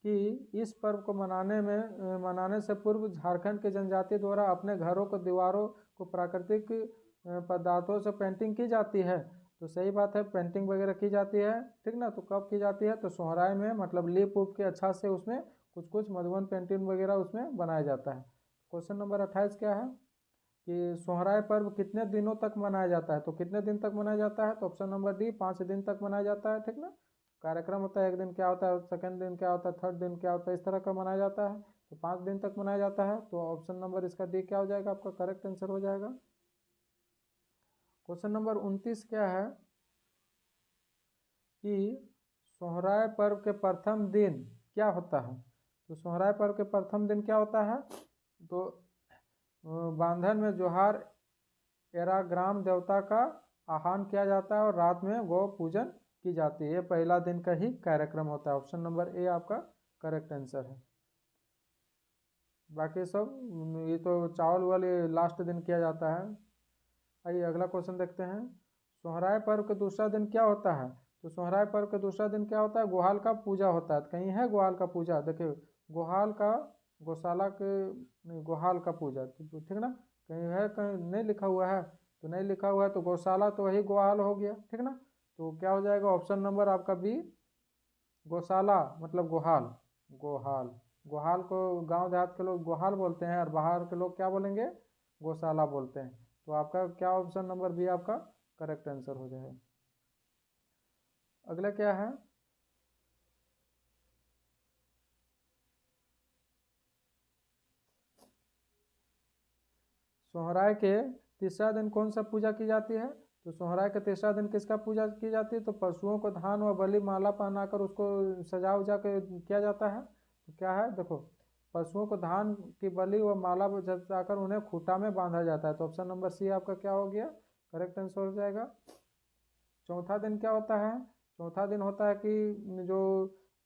कि इस पर्व को मनाने से पूर्व झारखंड के जनजाति द्वारा अपने घरों को दीवारों को प्राकृतिक पदार्थों से पेंटिंग की जाती है। तो सही बात है, पेंटिंग वगैरह की जाती है, ठीक ना। तो कब की जाती है? तो सोहराय में, मतलब लीप उप के अच्छा से उसमें कुछ मधुबन पेंटिंग वगैरह उसमें बनाया जाता है। क्वेश्चन नंबर 28 क्या है कि सोहराय पर्व कितने दिनों तक मनाया जाता है? तो कितने दिन तक मनाया जाता है? तो ऑप्शन नंबर डी 5 दिन तक मनाया जाता है, ठीक ना। कार्यक्रम होता है, एक दिन क्या होता है, सेकंड दिन क्या होता है, थर्ड दिन क्या होता है, इस तरह का मनाया जाता है। तो 5 दिन तक मनाया जाता है। तो ऑप्शन नंबर इसका डी क्या हो जाएगा? आपका करेक्ट आंसर हो जाएगा। क्वेश्चन नंबर 29 क्या है कि सोहराय पर्व के प्रथम दिन क्या होता है? तो सोहराय पर्व के प्रथम दिन क्या होता है? तो बांधन में जोहार एरा ग्राम देवता का आह्वान किया जाता है और रात में गौ पूजन की जाती है। ये पहला दिन का ही कार्यक्रम होता है। ऑप्शन नंबर ए आपका करेक्ट आंसर है। बाकी सब ये तो चावल वाले लास्ट दिन किया जाता है। आइए अगला क्वेश्चन देखते हैं। सोहराय पर्व के दूसरा दिन क्या होता है? तो सोहराय पर्व के दूसरा दिन क्या होता है? गोहाल का पूजा होता है। कहीं है गोहाल का पूजा? देखिए, गोहाल का, गौशाला के नहीं, गोहाल का पूजा, तो ठीक ना। कहीं है, कहीं नहीं लिखा हुआ है? तो नहीं लिखा हुआ है तो गौशाला तो वही गोहाल हो गया, ठीक ना। तो क्या हो जाएगा? ऑप्शन नंबर आपका बी, गौशाला मतलब गोहाल। गोहाल, गोहाल को गांव देहात के लोग गोहाल बोलते हैं, और बाहर के लोग क्या बोलेंगे? गौशाला बोलते हैं। तो आपका क्या ऑप्शन नंबर बी आपका करेक्ट आंसर हो जाएगा। अगला क्या है? सोहराय के तीसरा दिन कौन सा पूजा की जाती है? तो सोहराय के तीसरा दिन किसका पूजा की जाती है? तो पशुओं को धान व बलि माला पहनाकर उसको सजा उजा के किया जाता है। तो क्या है? देखो, पशुओं को धान की बलि व माला जचाकर उन्हें खूंटा में बांधा जाता है। तो ऑप्शन नंबर सी आपका क्या हो गया? करेक्ट आंसर हो जाएगा। चौथा दिन क्या होता है? चौथा दिन होता है कि जो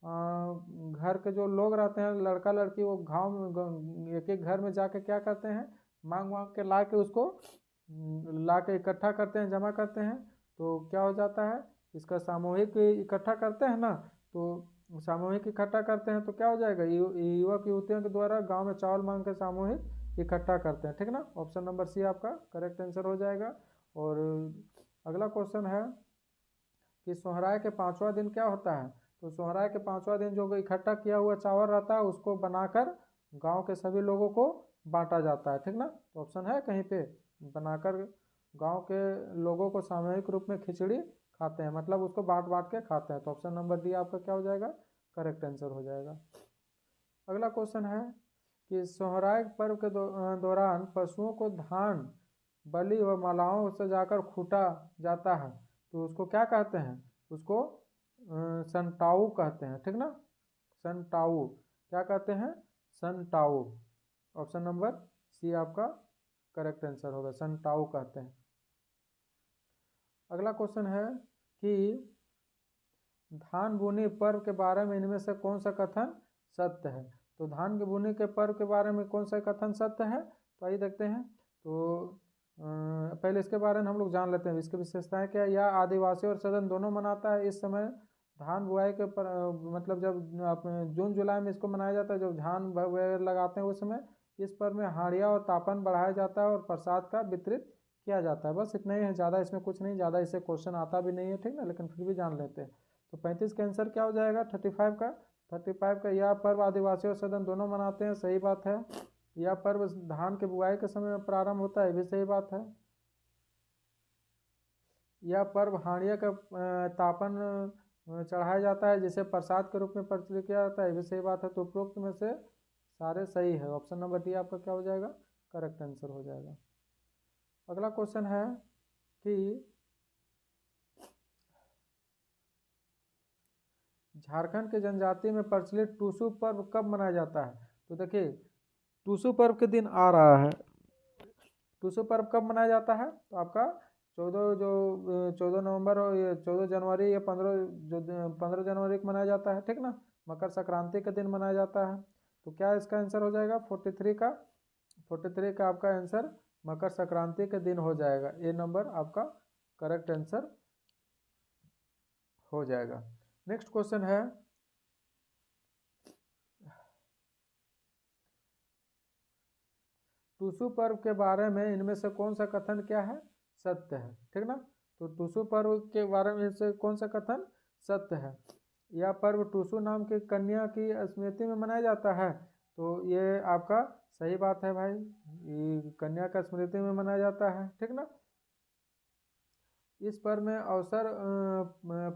घर के जो लोग रहते हैं, लड़का लड़की, वो गाँव में एक एक घर में जाके क्या करते हैं? मांग मांग के ला के उसको ला के इकट्ठा करते हैं, जमा करते हैं। तो क्या हो जाता है? इसका सामूहिक इकट्ठा करते हैं ना, तो सामूहिक इकट्ठा करते हैं तो क्या हो जाएगा? युवक युवतियों के द्वारा गांव में चावल मांग के सामूहिक इकट्ठा करते हैं, ठीक ना। ऑप्शन नंबर सी आपका करेक्ट आंसर हो जाएगा। और अगला क्वेश्चन है कि सोहराय के पांचवा दिन क्या होता है? तो सोहराय के पांचवा दिन जो इकट्ठा किया हुआ चावल रहता है उसको बनाकर गांव के सभी लोगों को बांटा जाता है, ठीक ना। तो ऑप्शन है कहीं पे बनाकर गांव के लोगों को सामूहिक रूप में खिचड़ी खाते हैं, मतलब उसको बांट बांट के खाते हैं। तो ऑप्शन नंबर डी आपका क्या हो जाएगा? करेक्ट आंसर हो जाएगा। अगला क्वेश्चन है कि सोहराय पर्व के दौरान पशुओं को धान बलि व मालाओं से जाकर खूटा जाता है। तो उसको क्या कहते हैं? उसको संटाऊ कहते हैं, ठीक ना। संटाऊ, क्या कहते हैं? संटाऊ। ऑप्शन नंबर सी आपका करेक्ट आंसर होगा, संटाऊ कहते हैं। अगला क्वेश्चन है कि धान बुनी पर्व के बारे में इनमें से कौन सा कथन सत्य है? तो धान की बुनी के पर्व के बारे में कौन सा कथन सत्य है? तो आइए देखते हैं। तो पहले इसके बारे में हम लोग जान लेते हैं, इसकी विशेषताएं क्या है। यह आदिवासी और सदन दोनों मनाता है। इस समय धान बुआई के मतलब जब जून जुलाई में इसको मनाया जाता है, जब धान वगैरह लगाते हैं उस समय इस पर्व में हाड़िया और तापन बढ़ाया जाता है और प्रसाद का वितरित किया जाता है। बस इतना ही है, ज़्यादा इसमें कुछ नहीं, ज़्यादा इससे क्वेश्चन आता भी नहीं है, ठीक ना, लेकिन फिर भी जान लेते हैं। तो 35 का आंसर क्या हो जाएगा? 35 का। 35 का, यह पर्व आदिवासी और सदन दोनों मनाते हैं, सही बात है। यह पर्व धान के बुआई के समय में प्रारंभ होता है, ये भी सही बात है। यह पर्व हांडिया का तापन चढ़ाया जाता है, जिसे प्रसाद के रूप में प्रचलित किया जाता है, ये भी सही बात है। तो उपरोक्त में से सारे सही है, ऑप्शन नंबर डी आपका क्या हो जाएगा, करेक्ट आंसर हो जाएगा। अगला क्वेश्चन है कि झारखंड के जनजाति में प्रचलित टूसू पर्व कब मनाया जाता है। तो देखिए टूसू पर्व के दिन आ रहा है, टूसू पर्व कब मनाया जाता है, तो आपका 14 नवंबर और ये 14 जनवरी या 15 जनवरी को मनाया जाता है, ठीक ना। मकर संक्रांति के दिन मनाया जाता है। तो क्या इसका आंसर हो जाएगा 43 का आपका आंसर मकर संक्रांति के दिन हो जाएगा। ए नंबर आपका करेक्ट आंसर हो जाएगा। नेक्स्ट क्वेश्चन है टूसू पर्व के बारे में इनमें से कौन सा कथन क्या है, सत्य है, ठीक ना। तो टूसू पर्व के बारे में से कौन सा कथन सत्य है। यह पर्व टूसू नाम की कन्या की स्मृति में मनाया जाता है, तो ये आपका सही बात है भाई, ये कन्या का स्मृति में मनाया जाता है, ठीक ना। इस पर्व में अवसर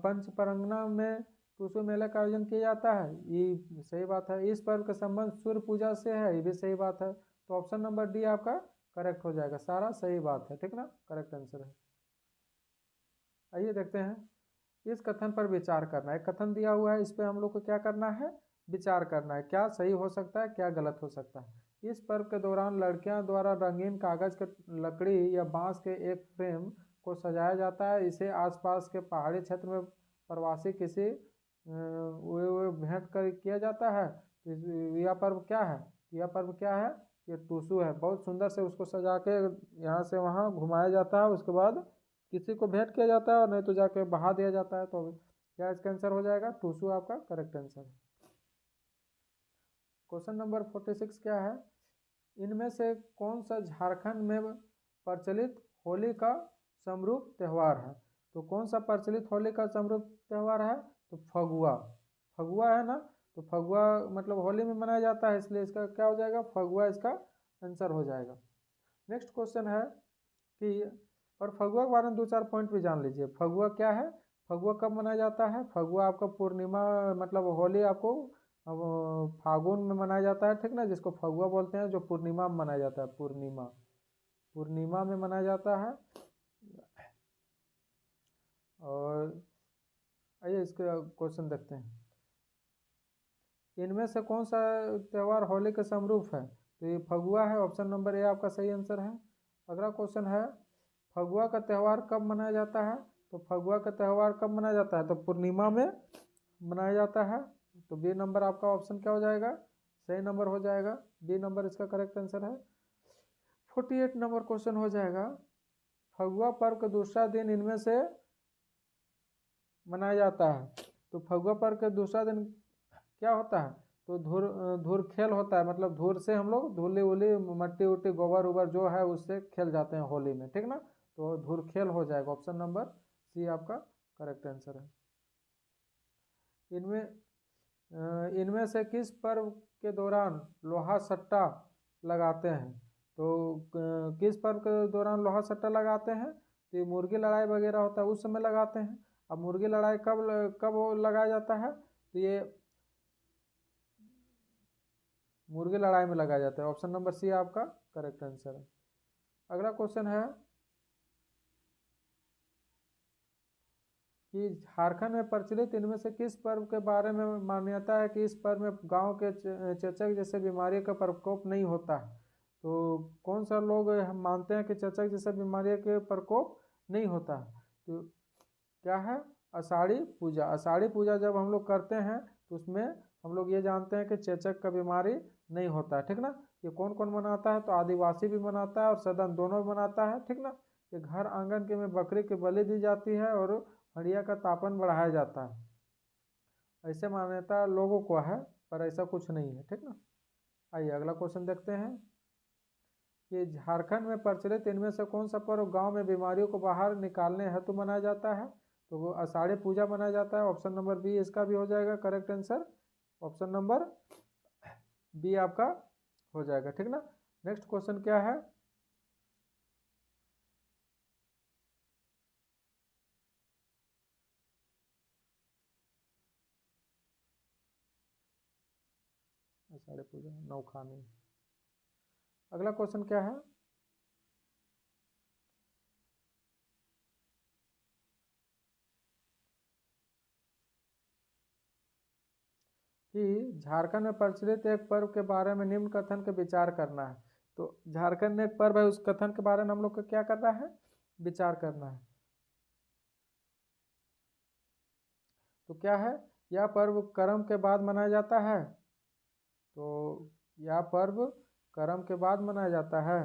पंच परगना में टूसू मेला का आयोजन किया जाता है, ये सही बात है। इस पर्व का संबंध सूर्य पूजा से है, ये भी सही बात है। तो ऑप्शन नंबर डी आपका करेक्ट हो जाएगा, सारा सही बात है, ठीक ना, करेक्ट आंसर है। आइए देखते हैं इस कथन पर विचार करना है। कथन दिया हुआ है, इस पर हम लोग को क्या करना है, विचार करना है, क्या सही हो सकता है क्या गलत हो सकता है। इस पर्व के दौरान लड़कियां द्वारा रंगीन कागज के लकड़ी या बांस के एक फ्रेम को सजाया जाता है। इसे आसपास के पहाड़ी क्षेत्र में प्रवासी किसी भेंट कर किया जाता है। यह पर्व क्या है, यह पर्व क्या है, ये टूसू है। बहुत सुंदर से उसको सजा के यहाँ से वहाँ घुमाया जाता है, उसके बाद किसी को भेंट किया जाता है और नहीं तो जाके बहा दिया जाता है। तो क्या इसका आंसर हो जाएगा, टूसू आपका करेक्ट आंसर है। क्वेश्चन नंबर 46 क्या है, इनमें से कौन सा झारखंड में प्रचलित होली का समरूप त्यौहार है। तो कौन सा प्रचलित होली का समरूप त्यौहार है, तो फगुआ, फगुआ है ना। तो फगुआ मतलब होली में मनाया जाता है, इसलिए इसका क्या हो जाएगा, फगुआ इसका आंसर हो जाएगा। नेक्स्ट क्वेश्चन है कि और फगुआ के बारे में 2-4 पॉइंट भी जान लीजिए। फगुआ क्या है, फगुआ कब मनाया जाता है, फगुआ आपका पूर्णिमा मतलब होली आपको फागुन में मनाया जाता है, ठीक ना, जिसको फगुआ बोलते हैं, जो पूर्णिमा में मनाया जाता है, पूर्णिमा पूर्णिमा में मनाया जाता है। और आइए इसका क्वेश्चन देखते हैं, इनमें से कौन सा त्यौहार होली के समरूप है। तो ये फगुआ है, ऑप्शन नंबर ए आपका सही आंसर है। अगला क्वेश्चन है फगुआ का त्यौहार कब मनाया जाता है। तो फगुआ का त्यौहार कब मनाया जाता है, तो पूर्णिमा में मनाया जाता है। तो बी नंबर आपका ऑप्शन क्या हो जाएगा, सही नंबर हो जाएगा, बी नंबर इसका करेक्ट आंसर है। 48 नंबर क्वेश्चन हो जाएगा, फगुआ पर्व का दूसरा दिन इनमें से मनाया जाता है। तो फगुआ पर्व का दूसरा दिन क्या होता है, तो धूर खेल होता है, मतलब धूर से हम लोग धूली उली मट्टी उट्टी गोबर उबर जो है उससे खेल जाते हैं होली में, ठीक ना। तो धूर खेल हो जाएगा, ऑप्शन नंबर सी आपका करेक्ट आंसर है। इनमें से किस पर्व के दौरान लोहा सट्टा लगाते हैं। तो किस पर्व के दौरान लोहा सट्टा लगाते हैं, तो ये मुर्गी लड़ाई वगैरह होता है उस समय लगाते हैं। अब मुर्गी लड़ाई कब कब लगाया जाता है, तो ये मुर्गी लड़ाई में लगाया जाता है, ऑप्शन नंबर सी आपका करेक्ट आंसर है। अगला क्वेश्चन है कि झारखंड में प्रचलित इनमें से किस पर्व के बारे में मान्यता है कि इस पर्व में गांव के चेचक जैसे बीमारी का प्रकोप नहीं होता है। तो कौन सा लोग हम मानते हैं कि चेचक जैसे बीमारी के प्रकोप नहीं होता है। तो क्या है, आषाढ़ी पूजा, आषाढ़ी पूजा जब हम लोग करते हैं तो उसमें हम लोग ये जानते हैं कि चेचक का बीमारी नहीं होता है, ठीक ना। ये कौन कौन मनाता है, तो आदिवासी भी मनाता है और सदन दोनों मनाता है, ठीक ना। ये घर आंगन के में बकरी की बलि दी जाती है और हंडिया का तापन बढ़ाया जाता है, ऐसे मान्यता लोगों को है, पर ऐसा कुछ नहीं है, ठीक ना। आइए अगला क्वेश्चन देखते हैं कि झारखंड में प्रचलित इनमें से कौन सा पर्व गांव में बीमारियों को बाहर निकालने हेतु मनाया जाता है। तो वो आषाढ़ी पूजा मनाया जाता है, ऑप्शन नंबर बी इसका भी हो जाएगा correct answer, option number B आपका हो जाएगा, ठीक ना। नेक्स्ट क्वेश्चन क्या है, आषाढ़ी पूजा नौखानी। अगला क्वेश्चन क्या है, कि झारखंड में प्रचलित एक पर्व के बारे में निम्न कथन के विचार करना है। तो झारखंड में एक पर्व है, उस कथन के बारे में हम लोग को क्या करना है, विचार करना है। तो क्या है, यह पर्व कर्म के बाद मनाया जाता है। तो यह पर्व कर्म के बाद मनाया जाता है।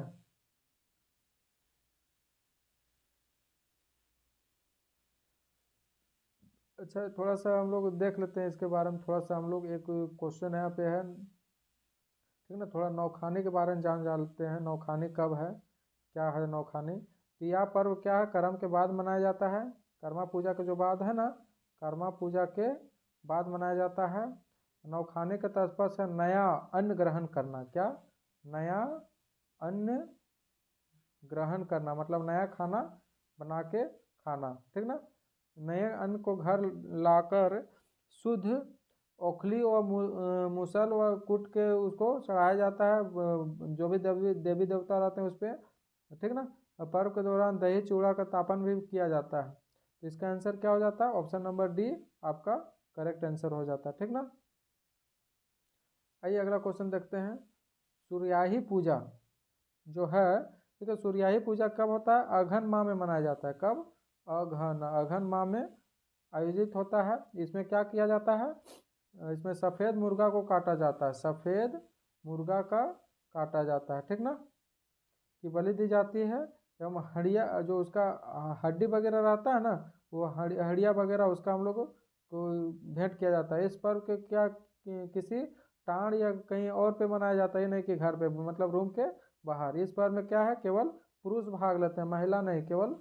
अच्छा, थोड़ा सा हम लोग देख लेते हैं इसके बारे में, थोड़ा सा हम लोग एक क्वेश्चन यहाँ पे है, ठीक ना। थोड़ा नौखानी के बारे में जान लेते हैं, नौखानी कब है, क्या है नौखानी। तो यह पर्व क्या है, कर्म के बाद मनाया जाता है। कर्मा पूजा के जो बाद है ना, कर्मा पूजा के बाद मनाया जाता है। नौखानी का तात्पर्य है नया अन्न ग्रहण करना। क्या, नया अन्न ग्रहण करना, मतलब नया खाना बना के खाना, ठीक ना। नए अन्न को घर लाकर शुद्ध ओखली और मुसल व कूट के उसको चढ़ाया जाता है, जो भी देवी देवी देवता रहते हैं उस पर, ठीक ना। और पर्व के दौरान दही चूड़ा का तापन भी किया जाता है। तो इसका आंसर क्या हो जाता है, ऑप्शन नंबर डी आपका करेक्ट आंसर हो जाता है, ठीक ना। आइए अगला क्वेश्चन देखते हैं, सूर्याही पूजा जो है, ठीक है, सूर्याही पूजा कब होता है, अगहन माह में मनाया जाता है। कब, अगहन माह में आयोजित होता है। इसमें क्या किया जाता है, इसमें सफ़ेद मुर्गा को काटा जाता है, सफ़ेद मुर्गा का काटा जाता है, ठीक ना, की बलि दी जाती है। एवं हड्डिया जो उसका हड्डी वगैरह रहता है ना, वो हड्डिया वगैरह उसका हम लोग को भेंट किया जाता है। इस पर्व के क्या किसी टाण या कहीं और पे मनाया जाता है, नहीं कि घर पे, मतलब रूम के बाहर। इस पर्व में क्या है, केवल पुरुष भाग लेते हैं, महिला नहीं, केवल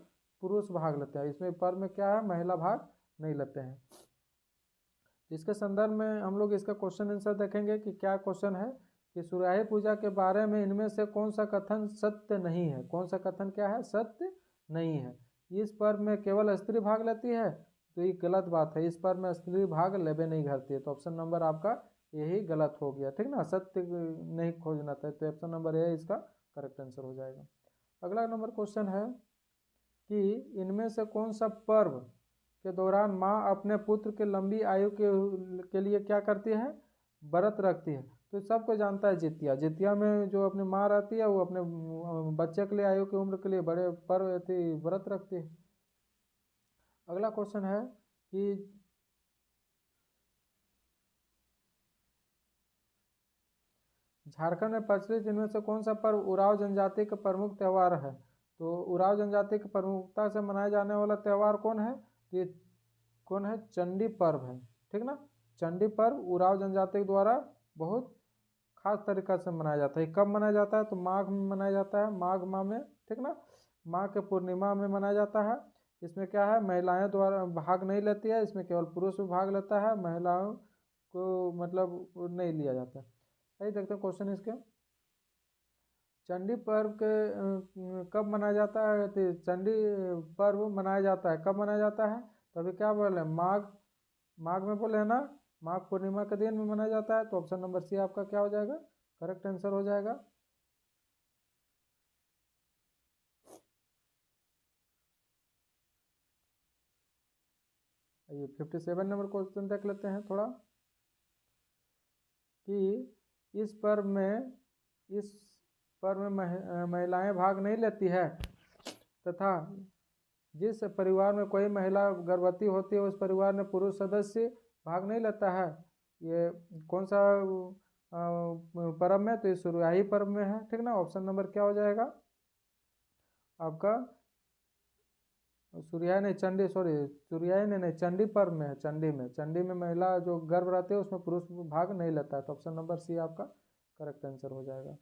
पुरुष भाग लेते हैं। इसमें पर्व में क्या है, महिला भाग नहीं लेते हैं। इसके संदर्भ में हम लोग इसका क्वेश्चन आंसर देखेंगे कि क्या क्वेश्चन है, कि सूर्याही पूजा के बारे में इनमें से कौन सा कथन सत्य नहीं है। कौन सा कथन क्या है, सत्य नहीं है। इस पर्व में केवल स्त्री भाग लेती है, तो ये गलत बात है। इस पर्व में स्त्री भाग लेबे नहीं करती है, तो ऑप्शन नंबर आपका यही गलत हो गया, ठीक ना। सत्य नहीं खोजना था, तो ऑप्शन नंबर ए इसका करेक्ट आंसर हो जाएगा। अगला नंबर क्वेश्चन है कि इनमें से कौन सा पर्व के दौरान माँ अपने पुत्र के लंबी आयु के लिए क्या करती है, व्रत रखती है। तो सबको जानता है जितिया। जितिया में जो अपनी माँ रहती है, वो अपने बच्चे के लिए, आयु की उम्र के लिए बड़े पर्व व्रत रखती है। अगला क्वेश्चन है कि झारखंड में प्रचलित इनमें से कौन सा पर्व उरांव जनजाति का प्रमुख त्यौहार है। तो उरांव जनजाति की प्रमुखता से मनाया जाने वाला त्यौहार कौन है, तो ये कौन है, चंडी पर्व है, ठीक ना। चंडी पर्व उरांव जनजाति के द्वारा बहुत खास तरीका से मनाया जाता है। कब मनाया जाता है, तो माघ में मनाया जाता है, माघ माह में, ठीक ना, माघ के पूर्णिमा में मनाया जाता है। इसमें क्या है, महिलाएं द्वारा भाग नहीं लेती है, इसमें केवल पुरुष भी भाग लेता है, महिलाओं को मतलब नहीं लिया जाता है। आइए देखते हैं क्वेश्चन इसके, चंडी पर्व के कब मनाया जाता है। तो चंडी पर्व मनाया जाता है, कब मनाया जाता है, तो अभी क्या बोले, माघ, माघ में बोले है ना, माघ पूर्णिमा के दिन में मनाया जाता है। तो ऑप्शन नंबर सी आपका क्या हो जाएगा, करेक्ट आंसर हो जाएगा। ये 57 नंबर क्वेश्चन देख लेते हैं थोड़ा, कि इस पर्व में महिलाएं भाग नहीं लेती है, तथा जिस परिवार में कोई महिला गर्भवती होती है, उस परिवार में पुरुष सदस्य भाग नहीं लेता है। ये कौन सा पर्व में, तो ये सूर्याही पर्व में है, ठीक ना। ऑप्शन नंबर क्या हो जाएगा आपका, सूर्याही नहीं, चंडी, सॉरी, सूर्याही नहीं, चंडी पर्व में है। चंडी में महिला जो गर्भ रहती है उसमें पुरुष भाग नहीं लेता है। तो ऑप्शन नंबर सी आपका करेक्ट आंसर हो जाएगा।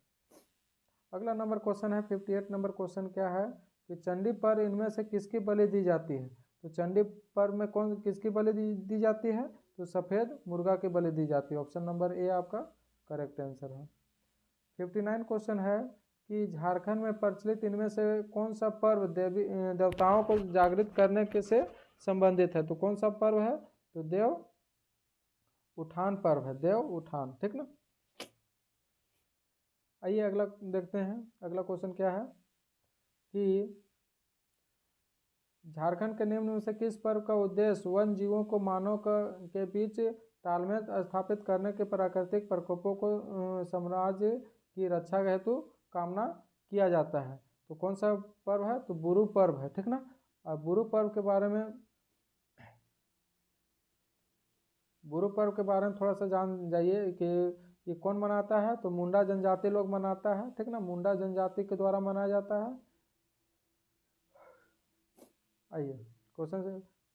अगला नंबर क्वेश्चन है 58 नंबर क्वेश्चन क्या है, कि चंडी पर्व इनमें से किसकी बलि दी जाती है। तो चंडी पर्व में कौन किसकी बलि दी जाती है, तो सफ़ेद मुर्गा की बलि दी जाती है। ऑप्शन नंबर ए आपका करेक्ट आंसर है। 59 क्वेश्चन है कि झारखंड में प्रचलित इनमें से कौन सा पर्व देवी देवताओं को जागृत करने के से संबंधित है? तो कौन सा पर्व है? तो देव उठान पर्व है, देव उठान, ठीक ना। आइए अगला देखते हैं। अगला क्वेश्चन क्या है कि झारखंड के निम्न में से किस पर्व का उद्देश्य वन जीवों को मानव के बीच तालमेल स्थापित करने के प्राकृतिक प्रकोपों को साम्राज्य की रक्षा हेतु कामना किया जाता है? तो कौन सा पर्व है? तो बुरु पर्व है, ठीक ना। और बुरु पर्व के बारे में थोड़ा सा जान जाइए कि ये कौन मनाता है? तो मुंडा जनजाति लोग मनाता है, ठीक ना। मुंडा जनजाति के द्वारा मनाया जाता है। आइए क्वेश्चन से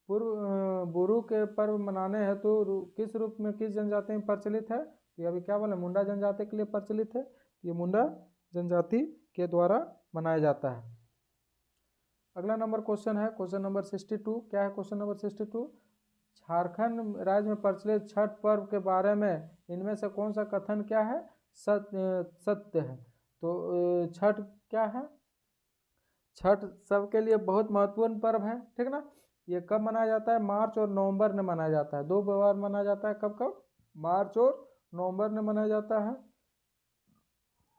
बुरु के पर्व मनाने हेतु किस रूप में किस जनजाति में प्रचलित है? ये अभी क्या बोले, मुंडा जनजाति के लिए प्रचलित है। ये मुंडा जनजाति के द्वारा मनाया जाता है। अगला नंबर क्वेश्चन है क्वेश्चन नंबर 62। क्या है क्वेश्चन नंबर 62? झारखंड राज्य में प्रचलित छठ पर्व के बारे में इनमें से कौन सा कथन क्या है? सत्य है। तो छठ क्या है? छठ सबके लिए बहुत महत्वपूर्ण पर्व है, ठीक ना। ये कब मनाया जाता है? मार्च और नवंबर में मनाया जाता है। 2 बार मनाया जाता है। कब कब? मार्च और नवंबर में मनाया जाता है।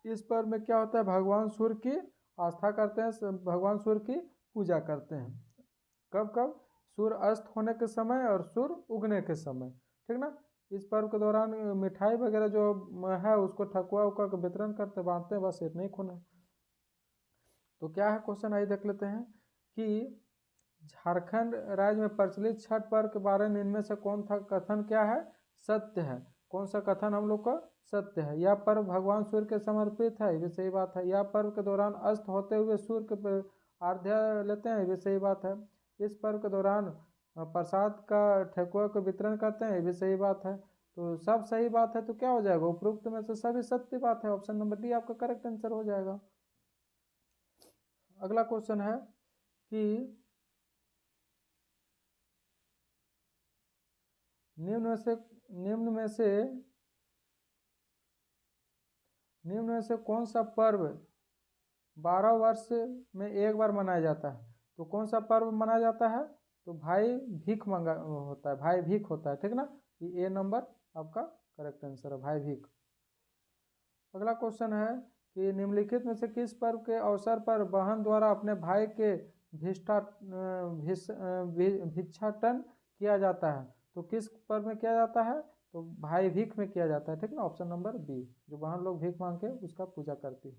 इस पर्व में क्या होता है? भगवान सूर्य की आस्था करते हैं, भगवान सूर्य की पूजा करते हैं। कब कब? सूर्य अस्त होने के समय और सूर्य उगने के समय, ठीक ना। इस पर्व के दौरान मिठाई वगैरह जो है उसको ठकुआ उका का वितरण करते बांटते हैं, बस इतना ही खून। तो क्या है क्वेश्चन, आइए देख लेते हैं कि झारखंड राज्य में प्रचलित छठ पर्व के बारे में इनमें से कौन सा कथन क्या है? सत्य है। कौन सा कथन हम लोग का सत्य है? यह पर्व भगवान सूर्य के समर्पित है, ये सही बात है। यह पर्व के दौरान अस्त होते हुए सूर्य के आराध्य लेते हैं, ये सही बात है। इस पर्व के दौरान प्रसाद का ठेकुआ को वितरण करते हैं, ये भी सही बात है। तो सब सही बात है, तो क्या हो जाएगा? उपरोक्त में से सभी सत्य बात है। ऑप्शन नंबर डी आपका करेक्ट आंसर हो जाएगा। अगला क्वेश्चन है कि निम्न में से कौन सा पर्व 12 वर्ष में एक बार मनाया जाता है? तो कौन सा पर्व मनाया जाता है? तो भाई भीख मंगा होता है, भाई भीख होता है, ठीक ना। ये ए नंबर आपका करेक्ट आंसर है, भाई भीख। अगला क्वेश्चन है कि निम्नलिखित में से किस पर्व के अवसर पर बहन द्वारा अपने भाई के भिक्षाटन किया जाता है? तो किस पर्व में किया जाता है? तो भाई भीख में किया जाता है, ठीक ना। ऑप्शन नंबर बी, जो बहन लोग भीख मांग के उसका पूजा करती है।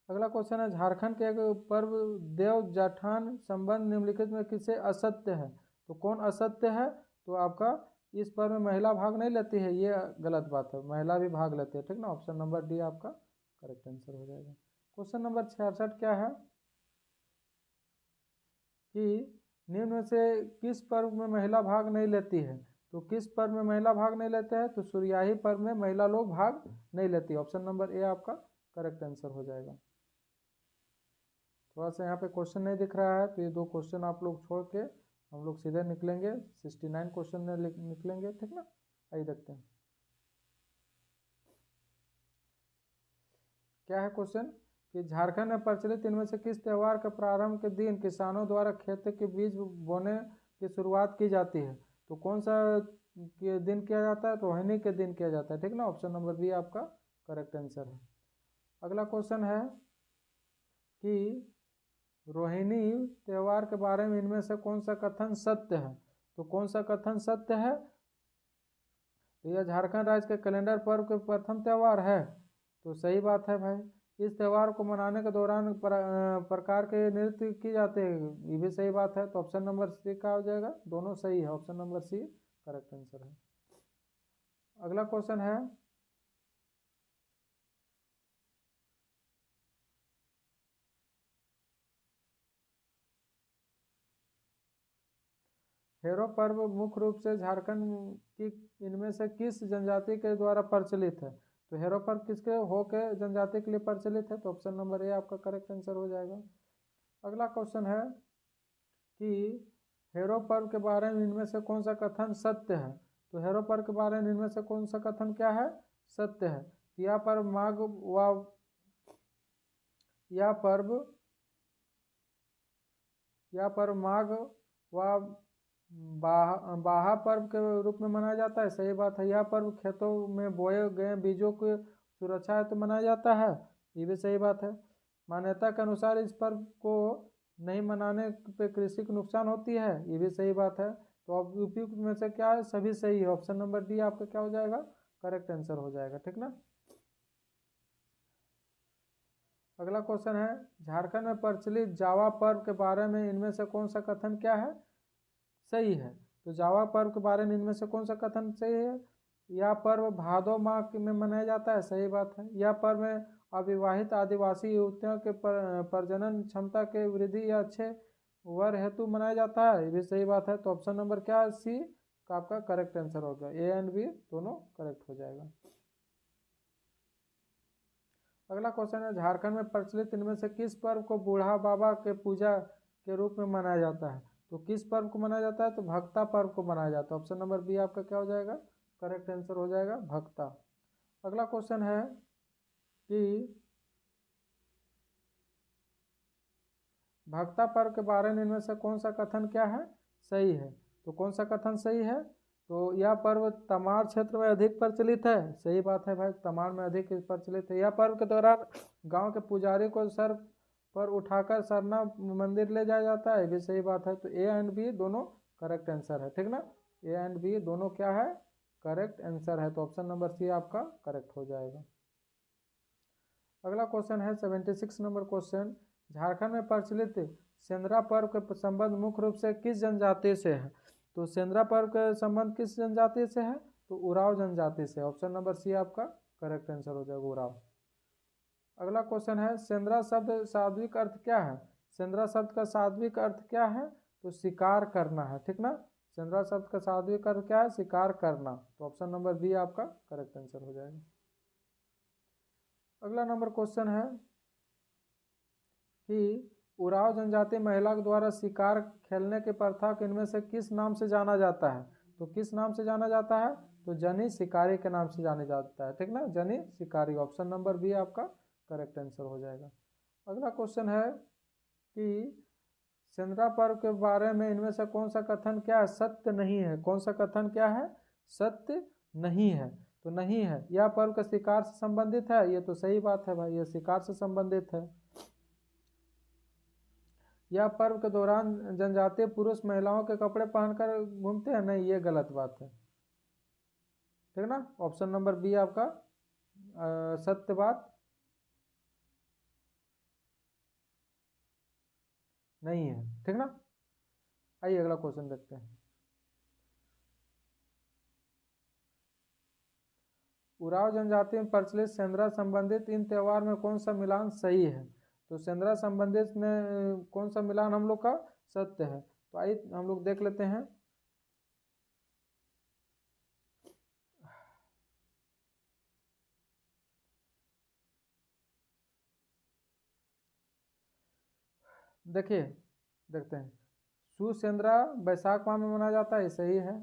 अगला क्वेश्चन है झारखंड के एक पर्व देव जाठान संबंध निम्नलिखित में किसे असत्य है? तो कौन असत्य है? तो आपका इस पर्व में महिला भाग नहीं लेती है, ये गलत बात है, महिला भी भाग लेती है, ठीक ना। ऑप्शन नंबर डी आपका करेक्ट आंसर हो जाएगा। क्वेश्चन नंबर 66 क्या है कि निम्न में से किस पर्व में महिला भाग नहीं लेती है? तो किस पर्व में महिला भाग नहीं लेते हैं? तो सूर्याही पर्व में महिला लोग भाग नहीं लेती। ऑप्शन नंबर ए आपका करेक्ट आंसर हो जाएगा। थोड़ा सा यहाँ पे क्वेश्चन नहीं दिख रहा है, तो ये 2 क्वेश्चन आप लोग छोड़ के हम लोग सीधे निकलेंगे 69 क्वेश्चन में निकलेंगे, ठीक ना। आइए देखते हैं क्या है क्वेश्चन कि झारखंड में प्रचलित इनमें से किस त्योहार के प्रारंभ के दिन किसानों द्वारा खेत के बीज बोने की शुरुआत की जाती है? तो कौन सा के दिन किया जाता है? रोहिणी के दिन किया जाता है, ठीक ना। ऑप्शन नंबर बी आपका करेक्ट आंसर है। अगला क्वेश्चन है कि रोहिणी त्योहार के बारे में इनमें से कौन सा कथन सत्य है? तो कौन सा कथन सत्य है? तो यह झारखंड राज्य के कैलेंडर पर्व के प्रथम त्यौहार है, तो सही बात है भाई। इस त्यौहार को मनाने के दौरान प्रकार के नृत्य किए जाते हैं, ये भी सही बात है। तो ऑप्शन नंबर सी का हो जाएगा, दोनों सही है। Option number C correct answer है। अगला क्वेश्चन है हेरो पर्व मुख्य रूप से झारखंड की इनमें से किस जनजाति के द्वारा प्रचलित है? तो हेरो पर्व किसके होके जनजाति के लिए प्रचलित है? तो ऑप्शन नंबर ए आपका करेक्ट आंसर हो जाएगा। अगला क्वेश्चन है कि हेरो पर्व के बारे में इनमें से कौन सा कथन सत्य है? तो हेरो पर्व के बारे में इनमें से कौन सा कथन क्या है? सत्य है। यह पर्व माघ व यह पर्व माघ व बाहा पर्व के रूप में मनाया जाता है। सही बात है। यह पर्व खेतों में बोए गए बीजों की सुरक्षा हेतु मनाया जाता है। ये भी सही बात है। मान्यता के अनुसार इस पर्व को नहीं मनाने पे कृषि को नुकसान होती है। ये भी सही बात है। तो अब उपयुक्त में से क्या है? सभी सही है। ऑप्शन नंबर डी आपका क्या हो जाएगा? करेक्ट आंसर हो जाएगा। ठीक ना। अगला क्वेश्चन है, झारखंड में प्रचलित जावा पर्व के बारे में इनमें से कौन सा कथन क्या है? सही है। तो जावा पर्व के बारे में इनमें से कौन सा कथन सही है? यह पर्व भादो माह में मनाया जाता है। सही बात है। यह पर्व में अविवाहित आदिवासी युवतियों के प्रजनन क्षमता के वृद्धि या अच्छे वर हेतु मनाया जाता है। ये भी सही बात है। तो ऑप्शन नंबर क्या है? सी का आपका करेक्ट आंसर होगा। ए एंड बी दोनों करेक्ट हो जाएगा। अगला क्वेश्चन है, झारखंड में प्रचलित इनमें से किस पर्व को बूढ़ा बाबा के पूजा के रूप में मनाया जाता है? तो किस पर्व को मनाया जाता है? तो भक्ता पर्व को मनाया जाता है। ऑप्शन नंबर बी आपका क्या हो जाएगा? करेक्ट आंसर हो जाएगा भक्ता। अगला क्वेश्चन है कि भक्ता पर्व के बारे में इनमें से कौन सा कथन क्या है? सही है। तो कौन सा कथन सही है? तो यह पर्व तमाड़ क्षेत्र में अधिक प्रचलित है। सही बात है भाई, तमाड़ में अधिक प्रचलित है। यह पर्व के दौरान गांव के पुजारी को सर पर उठाकर सरना मंदिर ले जाया जाता है। ये भी सही बात है। तो ए एंड बी दोनों करेक्ट आंसर है। ठीक ना। ए एंड बी दोनों क्या है? करेक्ट आंसर है। तो ऑप्शन नंबर सी आपका करेक्ट हो जाएगा। अगला क्वेश्चन है 76 नंबर क्वेश्चन, झारखंड में प्रचलित सेंद्रा पर्व के संबंध मुख्य रूप से किस जनजाति से है? तो सेंद्रा पर्व का संबंध किस जनजाति से है? तो उराव जनजाति से। ऑप्शन नंबर सी आपका करेक्ट आंसर हो जाएगा, उराव। अगला क्वेश्चन है, सेंद्रा शब्द शाब्दिक अर्थ क्या है? सेंद्रा शब्द का शाब्दिक अर्थ क्या है? तो शिकार करना है। ठीक ना। सेंद्रा शब्द का शाब्दिक अर्थ क्या है? शिकार करना। तो ऑप्शन नंबर बी आपका करेक्ट आंसर हो जाएगा। अगला नंबर क्वेश्चन है कि उराव जनजाति महिला द्वारा शिकार खेलने की प्रथा को इनमें से किस नाम से जाना जाता है? तो किस नाम से जाना जाता है? तो जनी शिकारी के नाम से जाने जाता है। ठीक ना, जनी शिकारी। ऑप्शन नंबर बी आपका करेक्ट आंसर हो जाएगा। अगला क्वेश्चन है कि सेंद्रा पर्व के बारे में इनमें से कौन सा कथन क्या है? सत्य नहीं है। कौन सा कथन क्या है? सत्य नहीं है। तो नहीं है। यह पर्व का शिकार से संबंधित है। ये तो सही बात है भाई, ये शिकार से संबंधित है। यह पर्व के दौरान जनजातीय पुरुष महिलाओं के कपड़े पहनकर घूमते हैं। नहीं, ये गलत बात है। ठीक ना। ऑप्शन नंबर बी आपका सत्य बात नहीं है। ठीक ना। आइए अगला क्वेश्चन देखते हैं। उराव जनजाति में प्रचलित सेंद्रा संबंधित इन त्योहार में कौन सा मिलान सही है? तो सेंद्रा संबंधित में कौन सा मिलान हम लोग का सत्य है? तो आइए हम लोग देख लेते हैं। देखिए, देखते हैं। सुसेंद्रा बैसाख माह में मनाया जाता है, सही है।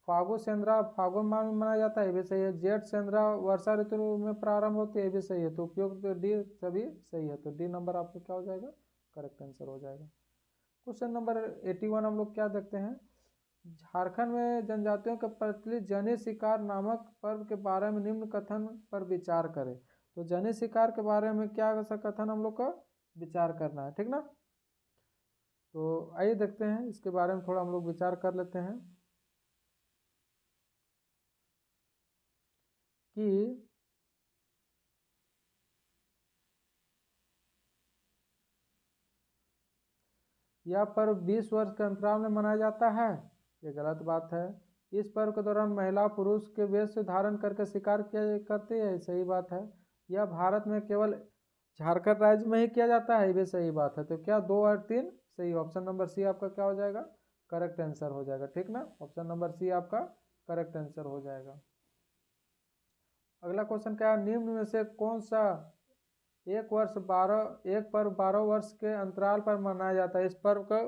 फागु सेंद्रा फागुन माह में मनाया जाता है, ये भी सही है। जेठ सेंद्रा वर्षा ऋतु में प्रारंभ होती है, ये भी सही है। तो उपयुक्त डी सभी सही है। तो डी नंबर आपको क्या हो जाएगा? करेक्ट आंसर हो जाएगा। क्वेश्चन नंबर 81 हम लोग क्या देखते हैं, झारखंड में जनजातियों के प्रचलित जनी शिकार नामक पर्व के बारे में निम्न कथन पर विचार करें। तो जनी शिकार के बारे में क्या सा कथन हम लोग का विचार करना है। ठीक ना। तो आइए देखते हैं, इसके बारे में थोड़ा हम लोग विचार कर लेते हैं कि यह पर्व 20 वर्ष के अंतराल में मनाया जाता है। ये गलत बात है। इस पर्व के दौरान महिला पुरुष के वेश धारण करके शिकार किया करती है, सही बात है। यह भारत में केवल झारखंड राज्य में ही किया जाता है, ये भी सही बात है। तो क्या 2 और 3 सही? ऑप्शन नंबर सी आपका क्या हो जाएगा? करेक्ट आंसर हो जाएगा। ठीक ना। ऑप्शन नंबर सी आपका करेक्ट आंसर हो जाएगा। अगला क्वेश्चन क्या है, निम्न में से कौन सा एक पर्व 12 वर्ष के अंतराल पर मनाया जाता है? इस पर्व को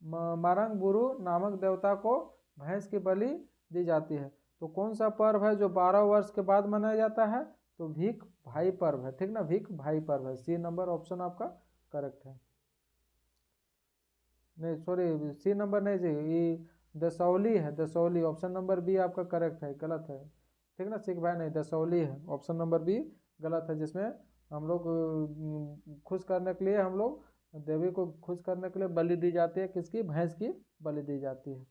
मारंग बुरु नामक देवता को भैंस की बलि दी जाती है। तो कौन सा पर्व है जो 12 वर्ष के बाद मनाया जाता है? तो भीख भाई पर्व है, ठीक ना, भीख भाई पर्व है। सी नंबर ऑप्शन आपका करेक्ट है। नहीं सॉरी, सी नंबर नहीं जी, ये दसौली है, दसौली। ऑप्शन नंबर बी आपका करेक्ट है, गलत है, ठीक ना सिख भाई, नहीं दसौली है, ऑप्शन नंबर बी गलत है। जिसमें हम लोग खुश करने के लिए, हम लोग देवी को खुश करने के लिए बलि दी जाती है, किसकी? भैंस की बलि दी जाती है।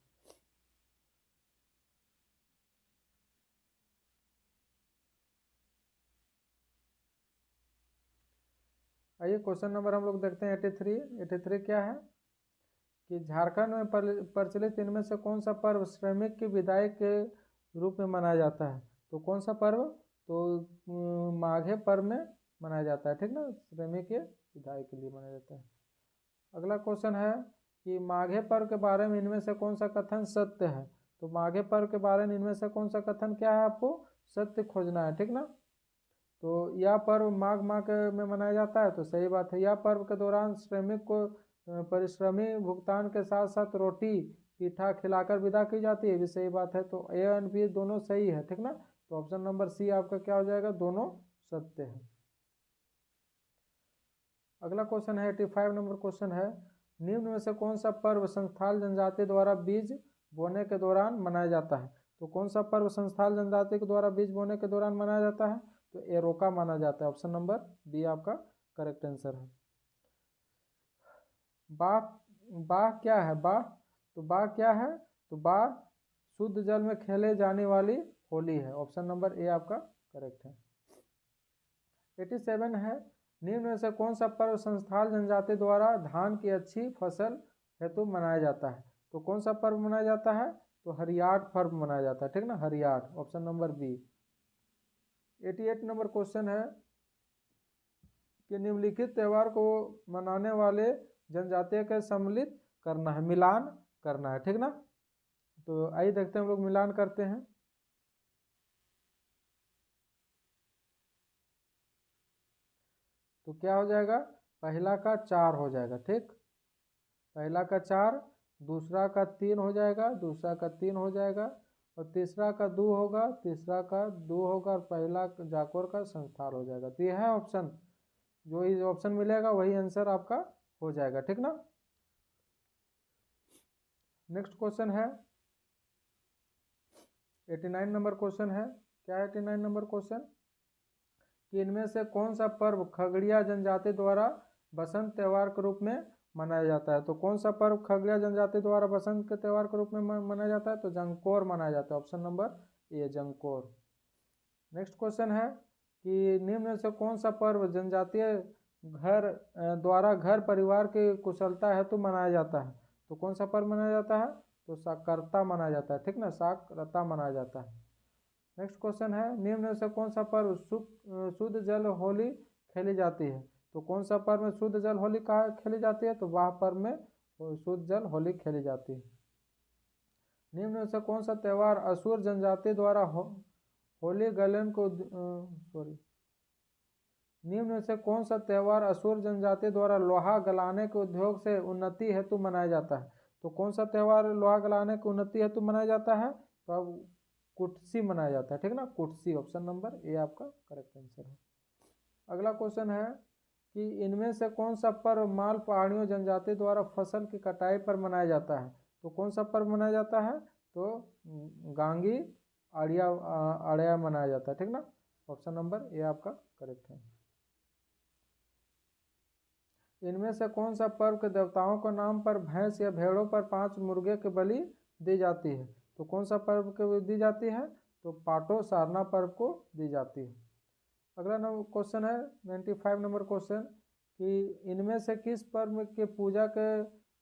आइए क्वेश्चन नंबर हम लोग देखते हैं 83। 83 क्या है कि झारखंड में प्रचलित इनमें से कौन सा पर्व श्रमिक की विदाई के रूप में मनाया जाता है? तो कौन सा पर्व? तो माघे पर्व में मनाया जाता है, ठीक ना, श्रमिक के विदाई के लिए मनाया जाता है। अगला क्वेश्चन है कि माघे पर्व के बारे में इनमें से कौन सा कथन सत्य है? तो माघे पर्व के बारे में इनमें से कौन सा कथन क्या है? आपको सत्य खोजना है, ठीक ना। तो यह पर्व माघ माह में मनाया जाता है, तो सही बात है। यह पर्व के दौरान श्रमिक को परिश्रमी भुगतान के साथ साथ रोटी पीठा खिलाकर विदा की जाती है, भी सही बात है। तो ए एंड बी दोनों सही है, ठीक ना। तो ऑप्शन नंबर सी आपका क्या हो जाएगा? दोनों सत्य है। अगला क्वेश्चन है 85 नंबर क्वेश्चन है, निम्न में से कौन सा पर्व संथाल जनजाति द्वारा बीज बोने के दौरान मनाया जाता है? तो कौन सा पर्व संथाल जनजाति के द्वारा बीज बोने के दौरान मनाया जाता है? तो एरोका माना जाता है, ऑप्शन नंबर बी आपका करेक्ट आंसर है। बाह, बाह क्या है? बाह, तो बाह क्या है? तो बाह शुद्ध जल में खेले जाने वाली होली है, ऑप्शन नंबर ए आपका करेक्ट है। 87 है, निम्न में से कौन सा पर्व संथाल जनजाति द्वारा धान की अच्छी फसल हेतु मनाया जाता है? तो कौन सा पर्व मनाया जाता है? तो हरियाठ पर्व मनाया जाता है, ठीक ना, हरियाठ, ऑप्शन नंबर बी। 88 नंबर क्वेश्चन है कि निम्नलिखित त्यौहार को मनाने वाले जनजातीय के सम्मिलित करना है, मिलान करना है, ठीक ना। तो आइए देखते हैं हम लोग मिलान करते हैं। तो क्या हो जाएगा? पहला का 4 हो जाएगा, ठीक, पहला का 4, दूसरा का 3 हो जाएगा, दूसरा का 3 हो जाएगा, और तीसरा का 2 होगा, तीसरा का 2 होगा, और पहला जाकोर का संस्थान हो जाएगा। तो यह है ऑप्शन, जो इस ऑप्शन मिलेगा वही आंसर आपका हो जाएगा, ठीक ना। नेक्स्ट क्वेश्चन है 89 नंबर क्वेश्चन है, क्या है 89 नंबर क्वेश्चन कि इनमें से कौन सा पर्व खगड़िया जनजाति द्वारा बसंत त्यौहार के रूप में मनाया जाता है? तो कौन सा पर्व खगड़िया जनजाति द्वारा बसंत के त्यौहार के रूप में मनाया जाता है? तो जंकोर मनाया जाता है, ऑप्शन नंबर ए जंकोर। नेक्स्ट क्वेश्चन है कि निम्न में से कौन सा पर्व जनजातीय घर द्वारा घर परिवार की कुशलता हेतु मनाया जाता है? तो कौन सा पर्व मनाया जाता है? तो साकरता मनाया जाता है, ठीक ना, साकरता मनाया जाता है। नेक्स्ट क्वेश्चन है, निम्न में से कौन सा पर्व शुद्ध जल होली खेली जाती है? तो कौन सा पर्व में शुद्ध जल होली कहा खेली जाती है? तो वह पर्व में शुद्ध जल होली खेली जाती है। निम्न में से कौन सा त्यौहार असुर जनजाति द्वारा होली गलन को सॉरी निम्न में से कौन सा त्यौहार असुर जनजाति द्वारा लोहा गलाने के उद्योग से उन्नति हेतु मनाया जाता है? तो कौन सा त्यौहार लोहा गलाने की उन्नति हेतु मनाया जाता है? तो अब कुटसी मनाया जाता है, ठीक ना, कुटसी, ऑप्शन नंबर ए आपका करेक्ट आंसर है। अगला क्वेश्चन है कि इनमें से कौन सा पर्व माल पहाड़ियों जनजाति द्वारा फसल की कटाई पर मनाया जाता है? तो कौन सा पर्व मनाया जाता है? तो गांगी आड़िया आड़िया मनाया जाता है, ठीक ना, ऑप्शन नंबर ए आपका करेक्ट है। इनमें से कौन सा पर्व के देवताओं के नाम पर भैंस या भेड़ों पर 5 मुर्गे की बलि दी जाती है? तो कौन सा पर्व को दी जाती है? तो पाटो सारना पर्व को दी जाती है। अगला क्वेश्चन है 95 नंबर क्वेश्चन कि इनमें से किस पर्व के पूजा के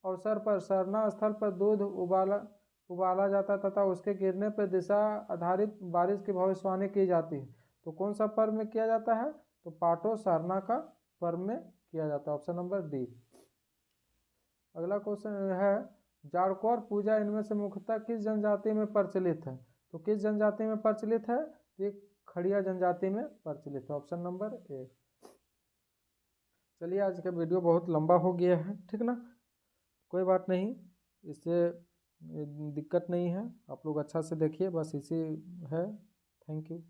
अवसर पर सरना स्थल पर दूध उबाला जाता तथा उसके गिरने पर दिशा आधारित बारिश की भविष्यवाणी की जाती है? तो कौन सा पर्व में किया जाता है? तो पाटो सारना का पर्व में किया जाता है, ऑप्शन नंबर डी। अगला क्वेश्चन है जाड़कोर पूजा इनमें से मुख्यतः किस जनजाति में प्रचलित है? तो किस जनजाति में प्रचलित है? तो ये खड़िया जनजाति में प्रचलित है, ऑप्शन नंबर ए। चलिए आज का वीडियो बहुत लंबा हो गया है, ठीक ना, कोई बात नहीं, इससे दिक्कत नहीं है। आप लोग अच्छा से देखिए, बस इसी है। Thank you.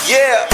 Yeah.